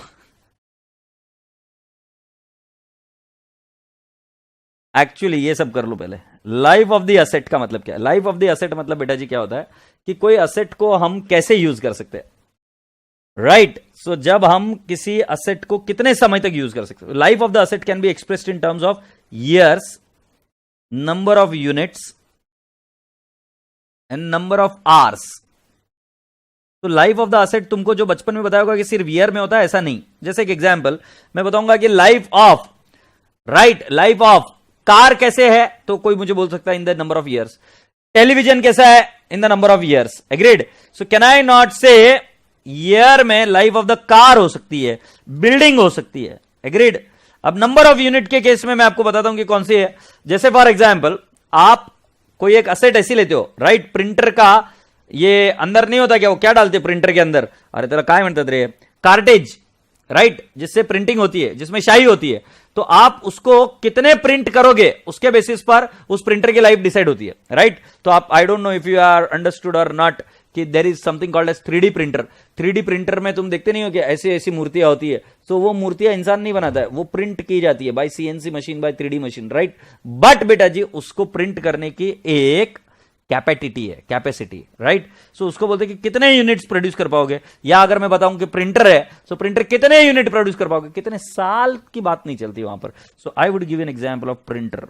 Speaker 1: एक्चुअली ये सब कर लो पहले। लाइफ ऑफ द असेट का मतलब क्या है? लाइफ ऑफ द असेट मतलब बेटा जी क्या होता है कि कोई असेट को हम कैसे यूज कर सकते हैं, राइट। सो जब हम किसी असेट को कितने समय तक यूज कर सकते हैं, life of the asset can be expressed in terms of years, number of units and number of hours. तो लाइफ ऑफ द असेट तुमको जो बचपन में बताया होगा कि सिर्फ ईयर में होता है, ऐसा नहीं। जैसे एक एग्जांपल मैं बताऊंगा कि life of, right, life of car कैसे है, तो कोई मुझे बोल सकता है in the number of years. Television कैसा है, in the number of years, agreed. So can I not से ईयर में लाइफ ऑफ द कार हो सकती है, बिल्डिंग हो सकती है, एग्रीड। अब नंबर ऑफ यूनिट के केस में मैं आपको बताता हूं कि कौन सी है। जैसे फॉर एग्जाम्पल आप कोई एक असेट ऐसी लेते हो, राइट, प्रिंटर का ये अंदर नहीं होता क्या, वो क्या डालते प्रिंटर के अंदर, अरे तेरा काय म्हणतात रे, कार्टेज, राइट, जिससे प्रिंटिंग होती है, जिसमें शाई होती है। तो आप उसको कितने प्रिंट करोगे उसके बेसिस पर उस प्रिंटर की लाइफ डिसाइड होती है, राइट। तो आप, I don't know if you are understood और नॉट, कि there is something called as 3D printer. 3D printer में तुम देखते नहीं हो कि ऐसी ऐसी मूर्तियां होती है, तो वो मूर्तियां इंसान नहीं बनाता है, वो प्रिंट की जाती है by CNC machine, by 3D machine, right. But बेटा जी उसको प्रिंट करने की एक कैपेसिटी है, कैपेसिटी, राइट। सो उसको बोलते हैं कि कितने यूनिट्स प्रोड्यूस कर पाओगे। या अगर मैं बताऊं कि प्रिंटर है, सो प्रिंटर कितने यूनिट प्रोड्यूस कर पाओगे, कितने साल की बात नहीं चलती वहां पर। So I would give an example of printer.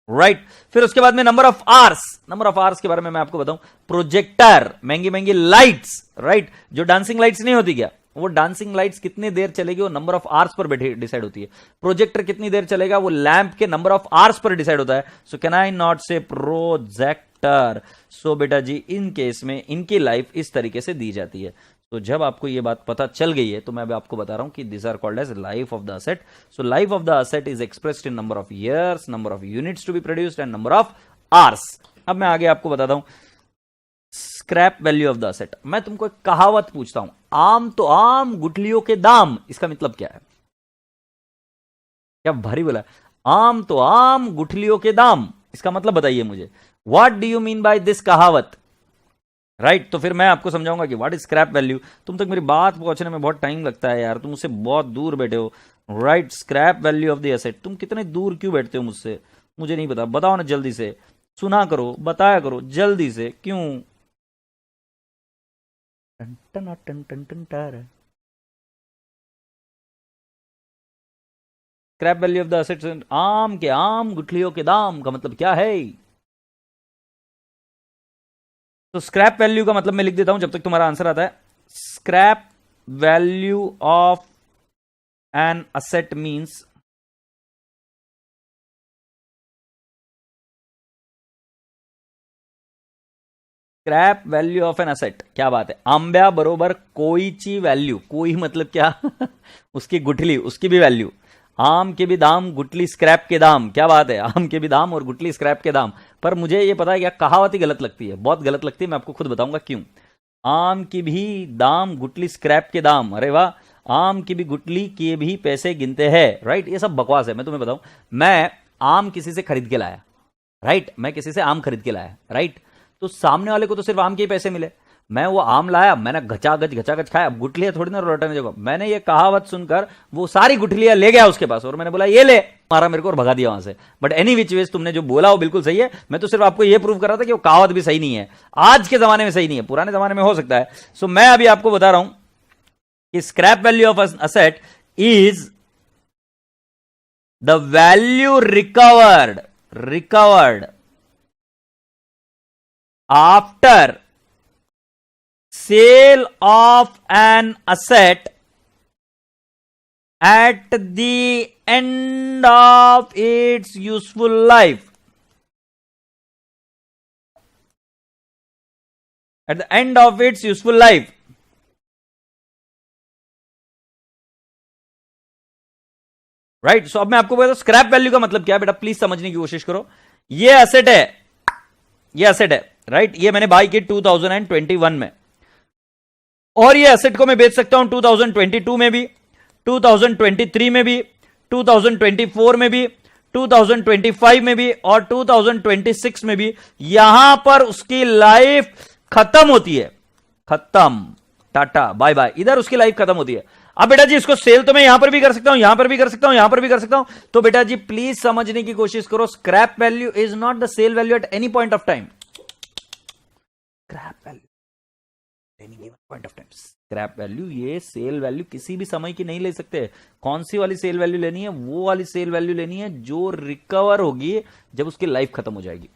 Speaker 1: Right फिर उसके बाद में नंबर ऑफ आवर्स के बारे में मैं आपको बताऊं, प्रोजेक्टर, महंगी महंगी लाइट्स, राइट जो डांसिंग लाइट्स नहीं होती क्या, वो डांसिंग लाइट्स कितनी देर चलेगी वो number of hours per decide होती है। प्रोजेक्टर कितनी देर चलेगा वो लैंप के number of hours per decide होता है। सो कैन आई नॉट से प्रोजेक्टर। सो बेटा जी इन केस में इनकी लाइफ इस तरीके से दी जाती है। तो जब आपको ये बात पता चल गई है तो मैं अभी आपको बता रहा हूं कि this are called as life of the asset. So life of the asset is expressed in number of years, number of units to be produced and number of hours. अब मैं आगे आपको बताता हूं scrap value of the asset. मैं तुमको एक कहावत पूछता हूं, आम तो आम गुठलियों के दाम, इसका मतलब क्या है? क्या भारी बोला, आम तो आम गुठलियों के दाम, इसका मतलब बताइए मुझे, what do you mean by this कहावत, राइट तो फिर मैं आपको समझाऊंगा कि व्हाट इज स्क्रैप वैल्यू। तुम तक मेरी बात पहुंचने में बहुत टाइम लगता है यार, तुम मुझसे बहुत दूर बैठे हो, right scrap value of the asset. तुम कितने दूर क्यों बैठते हो मुझसे, मुझे नहीं पता, बताओ ना जल्दी से, सुना करो, बताया करो जल्दी से, क्यों? टन टन टन टन टन टार। Scrap value of the assets, आम के आम गुठलियों के दाम का मतलब क्या है? तो स्क्रैप वैल्यू का मतलब मैं लिख देता हूं जब तक तुम्हारा आंसर आता है। Scrap value of an asset means scrap value of an asset, क्या बात है, आंब्या बरोबर कोईची वैल्यू, कोई मतलब क्या उसकी गुठली, उसकी भी वैल्यू, आम के भी दाम गुटली स्क्रैप के दाम, क्या बात है, आम के भी दाम और गुटली स्क्रैप के दाम। पर मुझे ये पता है क्या कहावत ही गलत लगती है, बहुत गलत लगती है, मैं आपको खुद बताऊंगा क्यों। आम की भी दाम गुटली स्क्रैप के दाम, अरे वाह, आम की भी गुटली के भी पैसे गिनते हैं, राइट ये सब बकवास है। मैं तुम्हें बताऊं, मैं आम किसी से खरीद के लाया, राइट मैं किसी से आम खरीद के लाया, राइट तो सामने वाले को तो सिर्फ आम के ही पैसे मिले, मैं वो आम लाया, मैंने घचागच खाया, अब गुठलियां थोड़ी ना लौटाने जगह, मैंने ये कहावत सुनकर वो सारी गुठलियां ले गया उसके पास और मैंने बोला ये ले, मारा मेरे को और भगा दिया वहां से। बट एनी विच वेज तुमने जो बोला वो बिल्कुल सही है, मैं तो सिर्फ आपको ये प्रूव कर रहा था कि वो कहावत भी सही नहीं है, आज के जमाने में सही नहीं है, पुराने जमाने में हो सकता है। सो मैं अभी आपको बता रहा हूं कि scrap value of asset is the value recovered after sale of an asset at the end of its useful life, at the end of its useful life, right so अब मैं आपको बताता हूं स्क्रैप वैल्यू का मतलब क्या है, बेटा प्लीज समझने की कोशिश करो। ये एसेट है, ये एसेट है, राइट ये मैंने बाई की 2021 में, और ये एसेट को मैं बेच सकता हूं 2022 में भी, 2023 में भी, 2024 में भी, 2025 में भी और 2026 में भी। यहां पर उसकी लाइफ खत्म होती है, खत्म, टाटा बाय बाय, इधर उसकी लाइफ खत्म होती है। अब बेटा जी इसको सेल तो मैं यहां पर भी कर सकता हूं, यहां पर भी कर सकता हूं, यहां पर भी कर सकता हूं। तो बेटा जी प्लीज समझने की कोशिश करो, scrap value is not the sale value at any point of time. Scrap value point of time, scrap value ये सेल वैल्यू किसी भी समय की नहीं ले सकते। कौन सी वाली सेल वैल्यू लेनी है? वो वाली सेल वैल्यू लेनी है जो रिकवर होगी जब उसकी लाइफ खत्म हो जाएगी।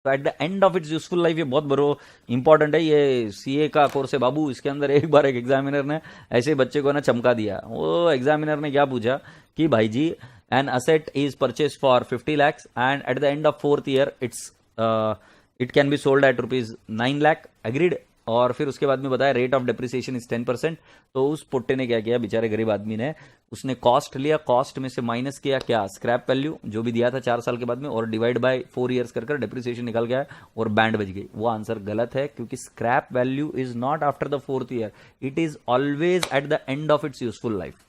Speaker 1: तो eight the end of its useful life, ये बहुत बड़ो इंपॉर्टेंट है, ये सीए का कोर्स है बाबू। इसके अंदर एक बार एक एग्जामिनर ने ऐसे बच्चे को ना चमका दिया। वो एग्जामिनर ने क्या पूछा कि भाई जी an asset is purchase for 50 lakhs and at the end of 4th year it can be sold at ₹9 lakh, agreed. और फिर उसके बाद में बताया रेट ऑफ डेप्रिसिएशन इज 10%। तो उस पुट्टे ने क्या किया, बेचारे गरीब आदमी ने, उसने कॉस्ट लिया, कॉस्ट में से माइनस किया क्या, स्क्रैप वैल्यू जो भी दिया था 4 साल के बाद में, और डिवाइड बाय 4 years कर डेप्रिसिएशन निकल गया और बैंड बज गई। वो आंसर गलत है, क्योंकि scrap value is not after the 4th year, it is always at the end of its useful life.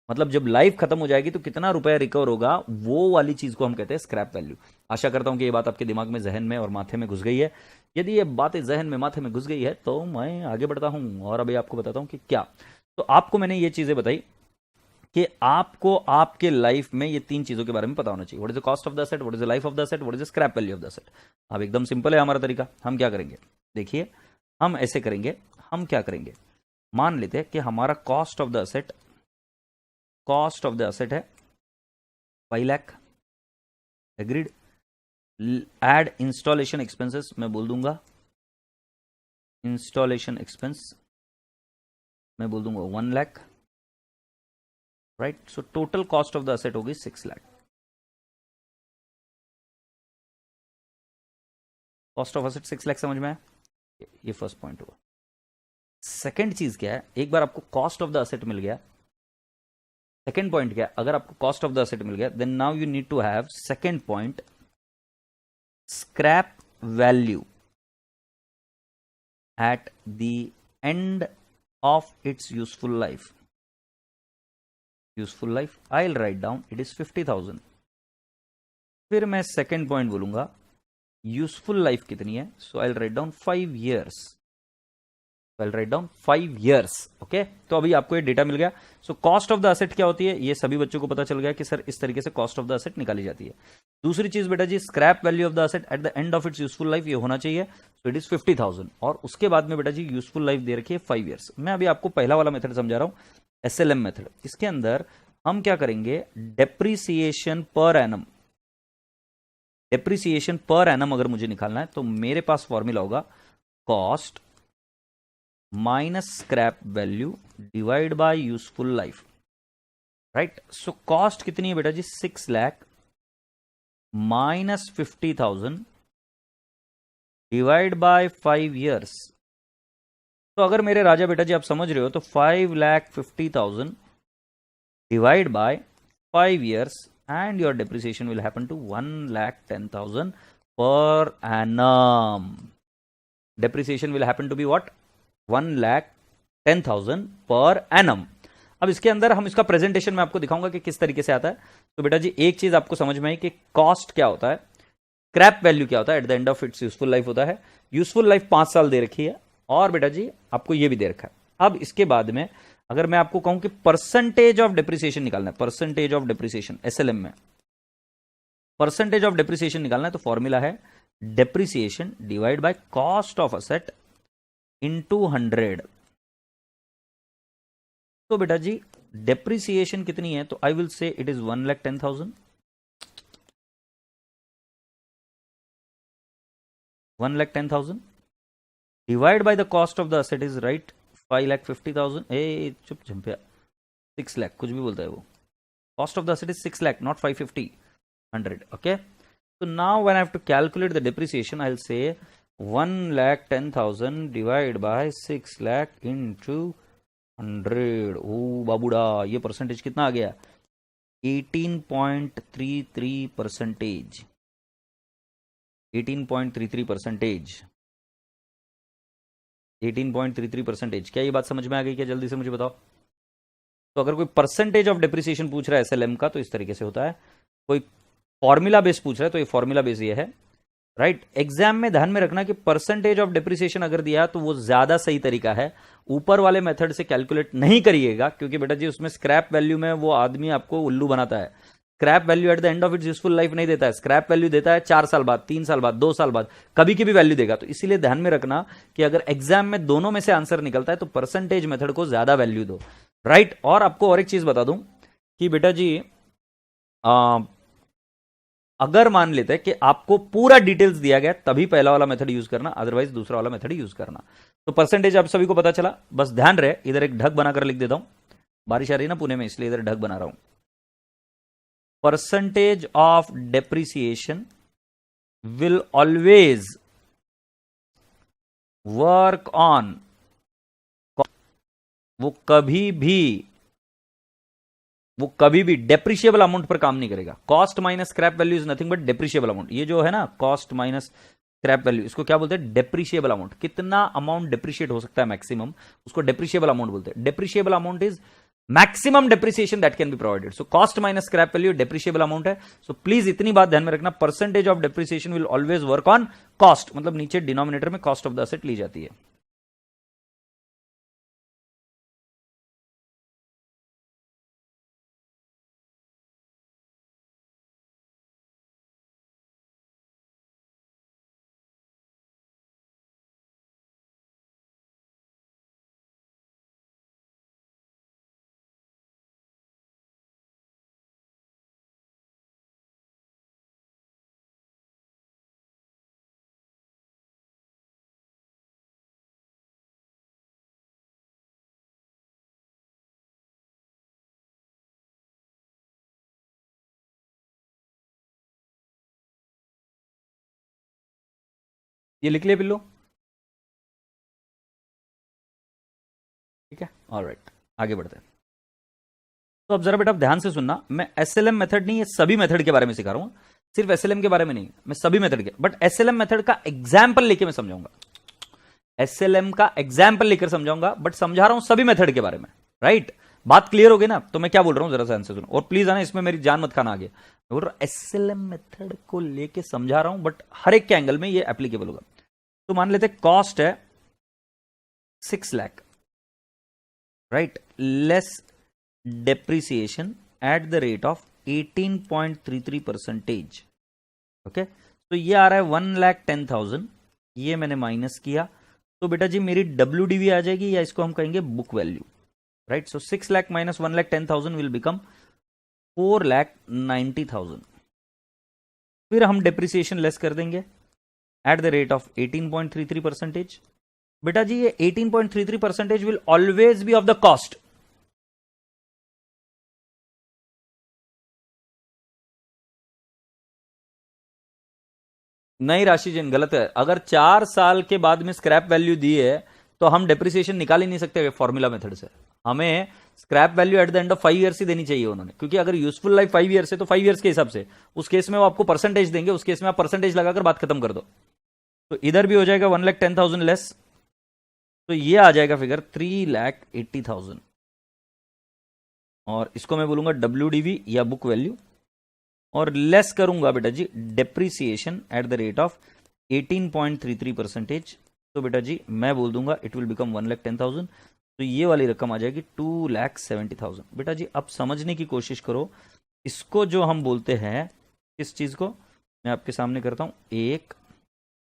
Speaker 1: मतलब जब लाइफ खत्म हो जाएगी तो कितना रुपया रिकवर होगा, वो वाली चीज को हम कहते हैं स्क्रैप वैल्यू। आशा करता हूं कि ये बात आपके दिमाग में, जहन में और माथे में घुस गई है। यदि ये बातें जहन में, माथे में घुस गई है तो मैं आगे बढ़ता हूं और अभी आपको बताता हूं कि क्या। तो आपको मैंने ये चीजें बताई कि आपको आपके लाइफ में ये 3 चीजों के बारे में पता होना चाहिए। What is the cost of the asset, what is the life of the asset, what is the scrap value of the asset. अब एकदम सिंपल है हमारा तरीका, हम क्या करेंगे, देखिए हम ऐसे करेंगे, हम क्या करेंगे, मान लेते हैं कि हमारा cost of the asset, cost of the asset है 5 lakh, agreed. Add installation expenses, मैं बोल दूंगा इंस्टॉलेशन एक्सपेंस, मैं बोल दूंगा 1 lakh, right. So total cost of the asset होगी 6 lakh. Cost of asset 6 lakh समझ में आया? ये फर्स्ट पॉइंट हुआ। सेकंड चीज क्या है, एक बार आपको कॉस्ट ऑफ द असेट मिल गया, सेकंड पॉइंट क्या है, अगर आपको कॉस्ट ऑफ द असेट मिल गया, then now you need to have second point, scrap value at the end of its useful life. Useful life I will write down it is 50,000। फिर मैं second point बोलूंगा useful life कितनी है, so I will write down 5 years। I will write down 5 years। Okay, तो अभी आपको ये data मिल गया। So cost of the asset क्या होती है, ये सभी बच्चों को पता चल गया कि सर इस तरीके से कॉस्ट ऑफ द असेट निकाली जाती है। दूसरी चीज बेटा जी, scrap value of the asset at the end of its useful life, ये होना चाहिए। So it is 50,000। और उसके बाद में बेटा जी यूजफुल लाइफ दे रखी है 5 years। मैं अभी आपको पहला वाला मेथड समझा रहा हूं, एसएलएम मेथड। इसके अंदर हम क्या करेंगे, depreciation per annum, depreciation per annum अगर मुझे निकालना है तो मेरे पास फॉर्मूला होगा cost minus scrap value divide by useful life, right. So cost कितनी है बेटा जी, 6 lakh minus 50,000 divide by 5 years। तो अगर मेरे राजा बेटा जी आप समझ रहे हो, तो 5,50,000 divide by 5 years and your depreciation will happen to 1,10,000 per annum. Depreciation will happen to be what? 1,10,000 per annum. अब इसके अंदर हम इसका प्रेजेंटेशन मैं आपको दिखाऊंगा कि किस तरीके से आता है। तो बेटा जी एक चीज आपको समझ में आई कि कॉस्ट क्या होता है, स्क्रैप वैल्यू क्या होता है, eight the end of its useful life होता है। यूजफुल लाइफ 5 साल दे रखी है, और बेटा जी आपको ये भी दे रखा है। अब इसके बाद में अगर मैं आपको कहूं कि परसेंटेज ऑफ डेप्रिसिएशन निकालना है, परसेंटेज ऑफ डेप्रिसिएशन एसएलएम में परसेंटेज ऑफ डेप्रिसिएशन निकालना है, तो फॉर्मूला है depreciation divide by cost of asset into 100। तो बेटा जी डेप्रिसिएशन कितनी है, तो I will say it is 1,10,000, 1,10,000 divide by the cost of the asset is right 5,50,000। ए चुप झंपिया, 6 लाख कुछ भी बोलता है वो। Cost of the asset is 6 lakh, not 550, 100. Okay. So now when I have to calculate the depreciation, I'll say 1,10,000 divided by 6 lakh into 100. ओ बाबूड़ा, ये percentage कितना आ गया, 18.33%। 18.33%। 18.33%। क्या ये बात समझ में आ गई क्या, जल्दी से मुझे बताओ। तो अगर कोई परसेंटेज ऑफ डेप्रिसिएशन पूछ रहा है एसएलएम का, तो इस तरीके से होता है। कोई फॉर्मूला बेस पूछ रहा है, तो ये फॉर्मूला बेस ये है, राइट। एग्जाम में ध्यान में रखना कि परसेंटेज ऑफ डेप्रिसिएशन अगर दिया तो वो ज्यादा सही तरीका है, ऊपर वाले मेथड से कैलकुलेट नहीं करिएगा, क्योंकि बेटा जी उसमें स्क्रैप वैल्यू में वो आदमी आपको उल्लू बनाता है। Scrap value at the end of its useful life नहीं देता है, स्क्रैप वैल्यू देता है 4 साल बाद, 3 साल बाद, 2 साल बाद, कभी की भी वैल्यू देगा। तो इसीलिए ध्यान में रखना कि अगर एग्जाम में दोनों में से आंसर निकलता है तो परसेंटेज मेथड को ज्यादा वैल्यू दो, राइट। और आपको और एक चीज बता दूं कि बेटा जी अगर मान लेते हैं कि आपको पूरा डिटेल्स दिया गया तभी पहला वाला मेथड यूज करना, अदरवाइज दूसरा वाला मेथड यूज करना। तो परसेंटेज आप सभी को पता चला, बस ध्यान रहे इधर एक ढक बनाकर लिख देता हूं, बारिश आ रही है ना पुणे में, इसलिए इधर ढक बना रहा हूं। Percentage of depreciation will always work on, वो कभी भी डेप्रिशिएबल अमाउंट पर काम नहीं करेगा। Cost minus scrap value is nothing but depreciable amount. ये जो है ना कॉस्ट माइनस स्क्रैप वैल्यू, इसको क्या बोलते हैं, डेप्रिशिएबल अमाउंट। कितना अमाउंट डेप्रिशिएट हो सकता है मैक्सिमम, उसको डेप्रिशिएबल अमाउंट बोलते हैं। Depreciable amount is maximum depreciation that can be provided. So cost minus scrap value depreciable amount है। सो प्लीज इतनी बात ध्यान में रखना, percentage of depreciation will always work on cost, मतलब नीचे डिनोमिनेटर में कॉस्ट ऑफ द असेट ली जाती है। ये लिख लिया पिल्लो? ठीक है, ऑलराइट, आगे बढ़ते हैं। तो अब जरा बेटा ध्यान से सुनना, मैं एसएलएम मेथड नहीं, ये सभी मेथड के बारे में सिखा रहा हूं, सिर्फ एसएलएम के बारे में नहीं, मैं सभी मेथड के, बट एसएलएम मेथड का एग्जाम्पल लेके मैं समझाऊंगा, एसएलएम का एग्जाम्पल लेकर समझाऊंगा, बट समझा रहा हूं सभी मेथड के बारे में, राइट? बात क्लियर हो गई ना? तो मैं क्या बोल रहा हूं जरा ध्यान से सुनो, और प्लीज आना इसमें मेरी जान मत खाना आगे। मैं बोल रहा हूं एसएलएम मेथड को लेके समझा रहा हूं, बट हर एक के एंगल में ये एप्लीकेबल होगा। तो मान लेते कॉस्ट है 6 lakh, right, less depreciation at the rate of 18.33%। Okay, तो ये आ रहा है 1,10,000, ये मैंने माइनस किया, तो बेटा जी मेरी WDV आ जाएगी, या इसको हम कहेंगे book value, right? So 6 lakh minus 1,10,000 will become 4,90,000। फिर हम डेप्रिसिएशन लेस कर देंगे एट द रेट ऑफ 18.33%। बेटा जी ये 18.33% will always be of the cost. नहीं राशि जैन, गलत है। अगर 4 साल के बाद में स्क्रैप वैल्यू दी है तो हम डेप्रिसिएशन निकाल ही नहीं सकते फॉर्मूला मेथड से। हमें scrap value at the end of 5 years ही देनी चाहिए उन्होंने, क्योंकि अगर यूजफुल लाइफ 5 ईयर्स है तो 5 ईयर्स के हिसाब से उस केस में वो आपको परसेंटेज देंगे, उस केस में आप परसेंटेज लगाकर बात खत्म कर दो। तो इधर भी हो जाएगा 1,10,000 लेस, तो ये आ जाएगा फिगर 3,80,000, और इसको मैं बोलूंगा WDV या बुक वैल्यू, और लेस करूंगा बेटा जी depreciation at the rate of 18.33%। तो बेटा जी मैं बोल दूंगा इट विल बिकम 1,10,000, तो ये वाली रकम आ जाएगी 2,70,000। बेटा जी अब समझने की कोशिश करो, इसको जो हम बोलते हैं, किस चीज को मैं आपके सामने करता हूं, 1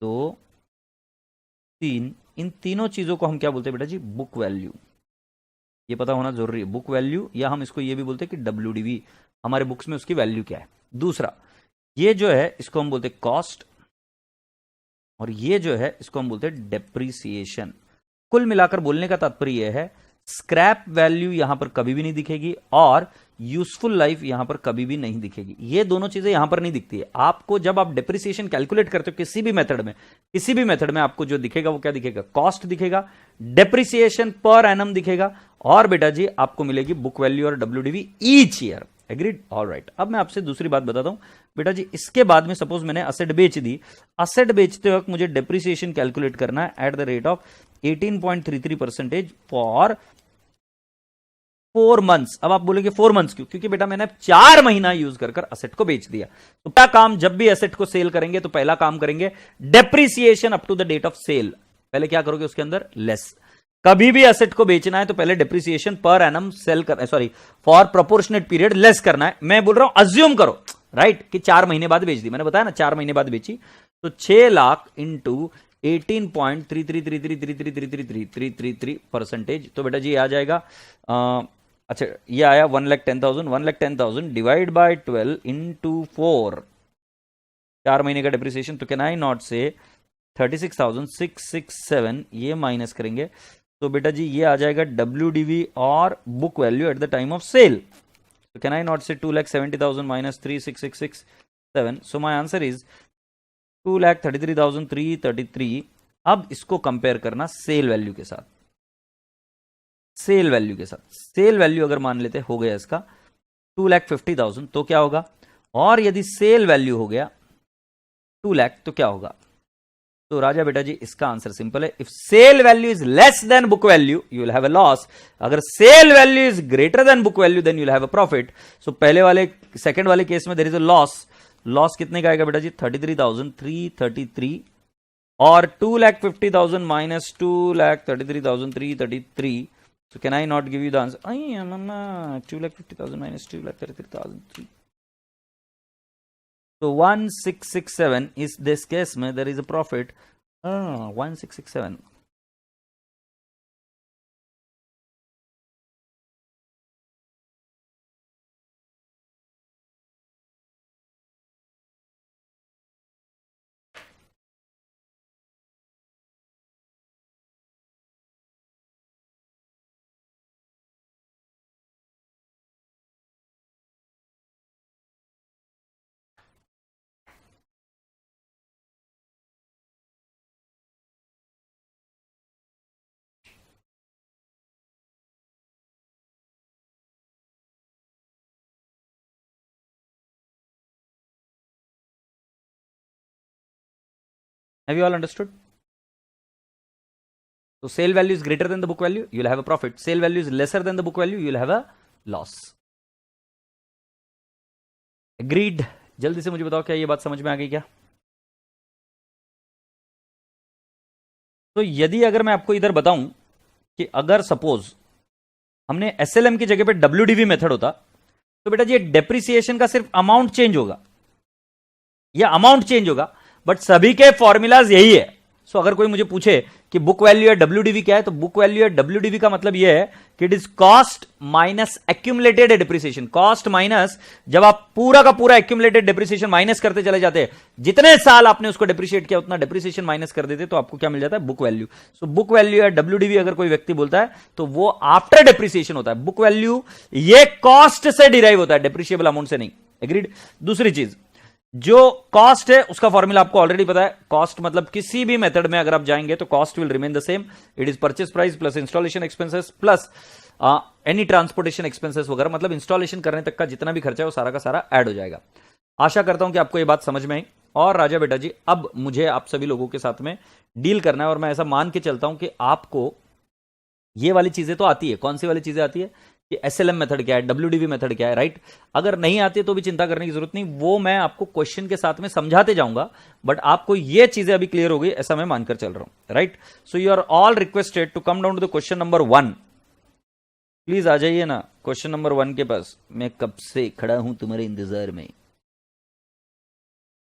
Speaker 1: 2 3, इन तीनों चीजों को हम क्या बोलते हैं बेटा जी? Book value. ये पता होना जरूरी है, बुक वैल्यू, या हम इसको ये भी बोलते हैं कि WDV, हमारे बुक्स में उसकी वैल्यू क्या है। दूसरा, ये जो है इसको हम बोलते हैं कॉस्ट, और ये जो है इसको हम बोलते हैं डेप्रीसिएशन। कुल मिलाकर बोलने का तात्पर्य यह है, स्क्रैप वैल्यू यहां पर कभी भी नहीं दिखेगी और यूजफुल लाइफ यहां पर कभी भी नहीं दिखेगी। ये दोनों चीजें यहां पर नहीं दिखती है आपको। जब आप डेप्रिसिएशन कैलकुलेट करते हो किसी भी मेथड में आपको जो दिखेगा वो क्या दिखेगा? कॉस्ट दिखेगा, डेप्रिसिएशन पर एनम दिखेगा, और बेटा जी आपको मिलेगी बुक वैल्यू और WDV each year. Agreed? All right. अब मैं आपसे दूसरी बात बताता हूं बेटा जी, इसके बाद में सपोज मैंने असेट बेच दी, असेट बेचते वक्त मुझे डेप्रिसिएशन कैलकुलेट करना है eight the rate of 18.33% for 4 months. अब आप बोलेंगे 4 मंथ्स क्यों? क्योंकि बेटा मैंने 4 महीना यूज कर असेट को बेच दिया। तो क्या काम, जब भी एसेट को सेल करेंगे तो पहला काम करेंगे depreciation up to the date of sale. पहले क्या करोगे उसके अंदर? लेस। कभी भी एसेट को बेचना है तो पहले डेप्रिसिएशन पर एनम सेल करना, sorry for proportionate period less करना है। मैं बोल रहा हूं अज्यूम करो, राइट, कि 4 महीने बाद बेच दी, मैंने बताया ना 4 महीने बाद बेची, तो 6 लाख इंटू 18.3333333333 तो बेटा जी आ जाएगा, अच्छा ये आया 1,10,000, 1,10,000 डिवाइड बाय 12 इंटू 4, 4 महीने का डिप्रिसिएशन। तो कैन आई नॉट से 36,667, ये माइनस करेंगे तो बेटा जी ये आ जाएगा WDV और book value at the time of sale. तो can I not say 2,70,000 minus 36,667, so my answer is 2,33,333। अब इसको कंपेयर करना सेल वैल्यू के साथ, सेल वैल्यू के साथ। सेल वैल्यू अगर मान लेते हो गया इसका 2,50,000 तो क्या होगा, और यदि सेल वैल्यू हो गया 2 लाख तो क्या होगा? तो राजा बेटा जी इसका आंसर सिंपल है, if sale value is less than book value you will have a loss, अगर sale value is greater than book value then you will have a profit. So पहले वाले सेकंड वाले केस में there is a loss. Loss कितने का आएगा बेटा जी? 33,333, और 2,50,000 minus 2,33,333। So can I not give you the answer? Ay, mama, 2,50,000 minus 2,33,003. So 1,667 is this case में there is a profit. 1,667. Have you all understood? So sale value is greater than the book value, you will have a profit. Sale value is lesser than the book value, you will have a loss. Agreed? जल्दी से मुझे बताओ क्या ये बात समझ में आ गई क्या? तो यदि अगर मैं आपको इधर बताऊं कि अगर सपोज हमने एसएलएम की जगह पे डब्ल्यूडीवी मेथड होता तो बेटा जी डेप्रिसिएशन का सिर्फ अमाउंट चेंज होगा, या अमाउंट चेंज होगा, बट सभी के फॉर्मूलाज यही है. सो अगर कोई मुझे पूछे कि बुक वैल्यू या डब्ल्यूडीवी क्या है, तो बुक वैल्यू या डब्ल्यूडीवी का मतलब यह है कि it is cost minus accumulated depreciation. Cost minus, जब आप पूरा का पूरा एक्यूमुलेटेड डिप्रिसिएशन माइनस करते चले जाते हैं, जितने साल आपने उसको डिप्रिशिएट किया उतना डिप्रिसिएशन माइनस कर देते, तो आपको क्या मिल जाता है? Book value. So book value या डब्ल्यूडीवी अगर कोई व्यक्ति बोलता है तो वो आफ्टर डिप्रिसिएशन होता है. बुक वैल्यू ये कॉस्ट से डिराइव होता है, डिप्रिशिएबल अमाउंट से नहीं. एग्रीड? दूसरी चीज, जो कॉस्ट है उसका फॉर्मूला आपको ऑलरेडी पता है. कॉस्ट मतलब किसी भी मेथड में अगर आप जाएंगे तो cost will remain the same. It is purchase price plus installation expenses plus any transportation expenses वगैरह, मतलब इंस्टॉलेशन करने तक का जितना भी खर्चा है वो सारा का सारा ऐड हो जाएगा. आशा करता हूं कि आपको ये बात समझ में आई. और राजा बेटा जी, अब मुझे आप सभी लोगों के साथ में डील करना है, और मैं ऐसा मान के चलता हूं कि आपको ये वाली चीजें तो आती है. कौन सी वाली चीजें आती है? कि एसएलएम मेथड क्या है, डब्ल्यूडीवी मेथड क्या है, राइट? अगर नहीं आती तो भी चिंता करने की जरूरत नहीं, वो मैं आपको क्वेश्चन के साथ में समझाते जाऊंगा, बट आपको ये चीजें अभी क्लियर हो गई ऐसा मैं मानकर चल रहा हूं, right? So you are all requested to come down to the question number 1. Please आ जाइए ना क्वेश्चन नंबर 1 के पास. मैं कब से खड़ा हूं तुम्हारे इंतजार में.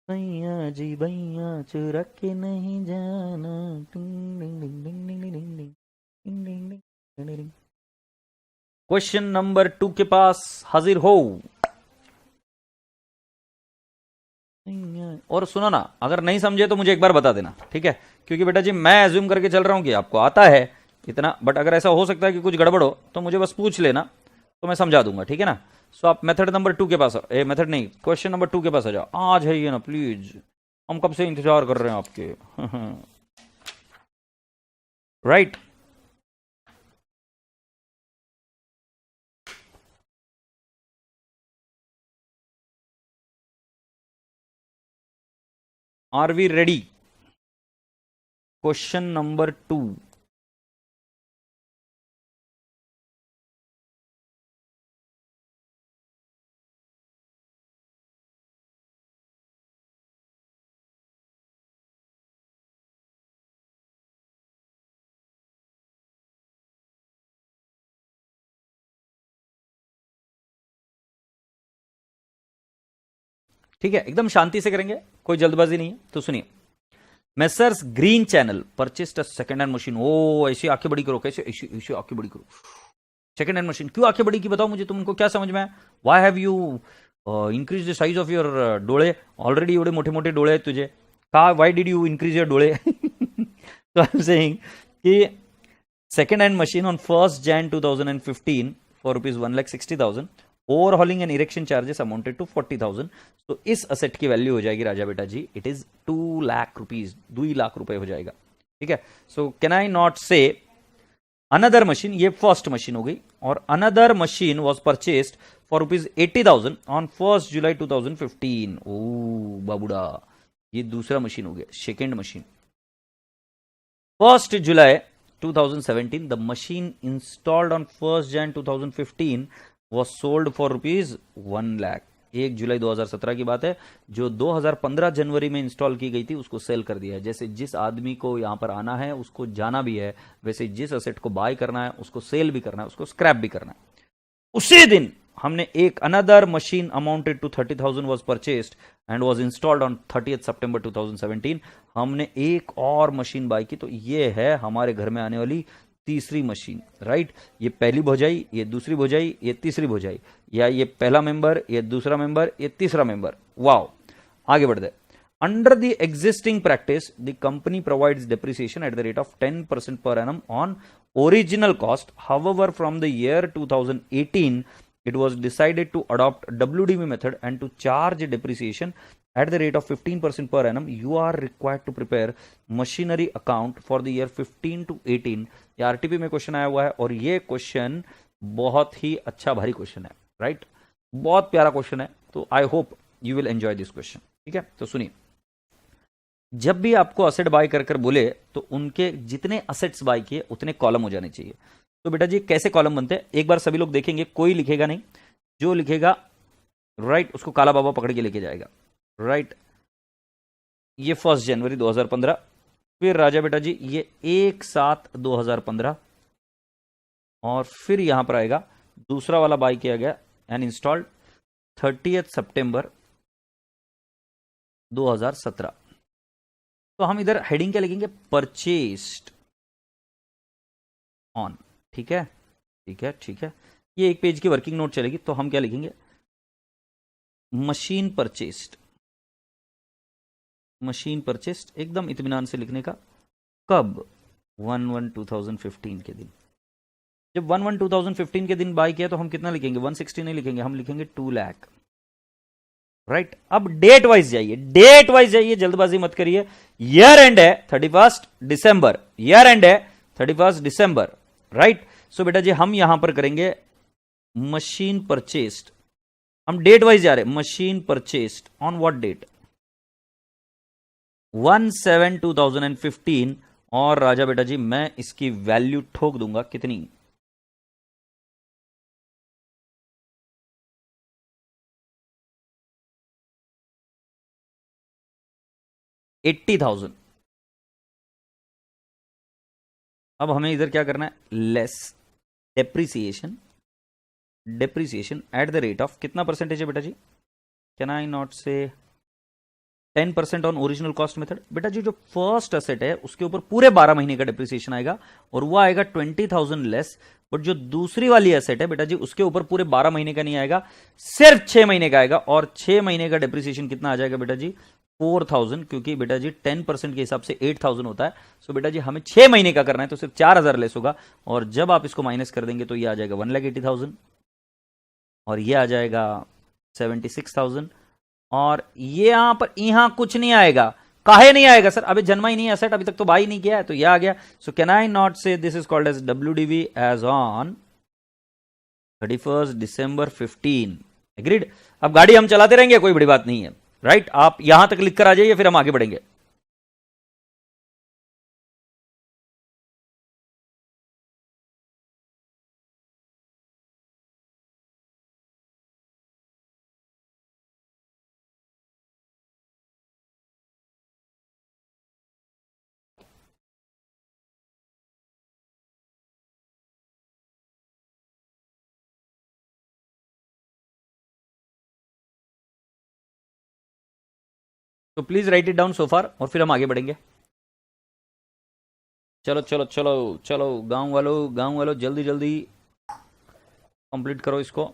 Speaker 1: भैया जी भैया चुरा के नहीं जाना. क्वेश्चन नंबर 2 के पास हाजिर हो. और सुनो ना, अगर नहीं समझे तो मुझे एक बार बता देना, ठीक है? क्योंकि बेटा जी मैं एज्यूम करके चल रहा हूं कि आपको आता है इतना, बट अगर ऐसा हो सकता है कि कुछ गड़बड़ हो तो मुझे बस पूछ लेना, तो मैं समझा दूंगा, ठीक है ना? सो आप मेथड नंबर 2 के पास, मेथड नहीं, क्वेश्चन नंबर 2 के पास आ जाओ. आ जाइए ना प्लीज, हम कब से इंतजार कर रहे हैं आपके. Right? Are we ready? Question number 2. ठीक है, एकदम शांति से करेंगे, कोई जल्दबाजी नहीं है. तो सुनिए, messrs green channel purchased a second hand machine. ओ ऐसी आंखें बड़ी करो, कैसे ऐसी ऐसी आंखें बड़ी करो. सेकंड हैंड मशीन क्यों आंखें बड़ी की, बताओ मुझे, तुमको क्या समझ में आया? Why have you increase the size of your डोळे? ऑलरेडी एवढे मोठे मोठे डोळे आहेत तुझे, का why did you increase your डोळे? तो आई एम सेइंग कि second hand machine on 1st Jan 2015 for ₹1,60,000. Overhauling and erection charges amounted to 40,000. तो इस असेट की वैल्यू हो जाएगी राजा बेटा जी, it is 2 lakh rupees, 2 lakh रुपए हो जाएगा. ठीक है? So can I not say another machine, ये फर्स्ट मशीन हो गई, और another machine was purchased for ₹80,000 on 1st July 2015. ओ बाबूडा, ये दूसरा मशीन हो गया, second machine. 1st July 2017, the machine installed on 1st Jan 2015 was sold for ₹1 lakh. 1 जुलाई 2017 की बात है, जो 2015 जनवरी में इंस्टॉल की गई थी उसको सेल कर दिया है. जैसे जिस आदमी को यहां पर आना है उसको जाना भी है, वैसे जिस असेट को बाय करना है उसको सेल भी करना है, उसको स्क्रैप भी करना है. उसी दिन हमने एक another machine amounted to 30,000 was purchased and was installed on 30th September 2017. हमने एक और मशीन बाय की. तो ये है हमारे घर में आने वाली तीसरी मशीन, राइट? ये पहली भौजाई, ये दूसरी भौजाई, ये तीसरी भौजाई, या ये पहला मेंबर, ये दूसरा मेंबर, ये तीसरा मेंबर. वाओ, आगे बढ़ दे. Under the existing practice, the company provides depreciation at the rate of 10% per annum on original cost. However, from the year 2018, it was decided to adopt WDV method and to charge depreciation at the rate of 15% per annum. You are required to prepare machinery account for the year 15 to 18. ये RTP में question आया हुआ है, और ये question बहुत ही अच्छा भारी क्वेश्चन है, राइट? बहुत प्यारा क्वेश्चन है. तो I hope you will enjoy this question. ठीक है, तो सुनिए, जब भी आपको असेट बाय कर कर बोले तो उनके जितने असेट्स बाय किए उतने कॉलम हो जाने चाहिए। तो बेटा जी कैसे कॉलम बनते हैं एक बार सभी लोग देखेंगे, कोई लिखेगा नहीं, जो लिखेगा राइट उसको काला बाबा पकड़ के लेके जाएगा। राइट, ये 1 जनवरी 2015, फिर राजा बेटा जी ये 1/7/2015, और फिर यहां पर आएगा दूसरा वाला बाय किया गया एंड इंस्टॉल्ड 30 सितंबर 2017। तो हम इधर हेडिंग क्या लिखेंगे, परचेस्ड ऑन। ठीक है ठीक है ठीक है, ये एक पेज की वर्किंग नोट चलेगी, तो हम क्या लिखेंगे, मशीन परचेस्ड। मशीन परचेस्ड एकदम इत्मीनान से लिखने का। कब, 1/1/2015 के दिन। जब 1/1/2015 के दिन बाय किया तो हम कितना लिखेंगे, 160 नहीं लिखेंगे, हम लिखेंगे 2 लाख। राइट, अब डेट वाइज जाइए, डेट वाइज जाइए, जल्दबाजी मत करिए। ईयर एंड है 31 दिसंबर, ईयर एंड है 31 दिसंबर। राइट, सो बेटा जी हम यहां पर करेंगे मशीन परचेस्ड, हम डेट वाइज जा रहे हैं, machine purchased on what date, 1/7/2015। और राजा बेटा जी मैं इसकी वैल्यू ठोक दूंगा कितनी, 80,000। अब हमें इधर क्या करना है, less depreciation, depreciation at the rate of कितना परसेंटेज है बेटा जी, कैन आई नॉट से 10% ऑन ओरिजिनल कॉस्ट मेथड। बेटा जी जो फर्स्ट असेट है उसके ऊपर पूरे 12 महीने का डिप्रिसिएशन आएगा और वो आएगा 20,000 लेस। बट जो दूसरी वाली असेट है बेटा जी उसके ऊपर पूरे 12 महीने का नहीं आएगा, सिर्फ 6 महीने का आएगा, और 6 महीने का डिप्रिसिएशन कितना आ जाएगा बेटा जी, 4,000, क्योंकि बेटा जी 10% के हिसाब से 8,000 होता है। सो बेटा जी हमें 6 महीने का करना है तो सिर्फ 4,000 लेस होगा, और जब आप इसको माइनस कर देंगे तो ये आ जाएगा 1,80,000, और ये आ जाएगा 76,000, और ये यहां कुछ नहीं आएगा। काहे नहीं आएगा सर, अभी जन्मा ही नहीं है असेट, अभी तक तो बाई नहीं किया है, तो ये आ गया। So can I not say this is called as WDV as on 31 December 15। Agreed. अब गाड़ी हम चलाते रहेंगे, कोई बड़ी बात नहीं है। राइट, आप यहां तक लिख कर आ जाइए, फिर हम आगे बढ़ेंगे। तो please write it down so far, और फिर हम आगे बढ़ेंगे। चलो चलो चलो चलो, गांव वालों जल्दी जल्दी कंप्लीट करो इसको।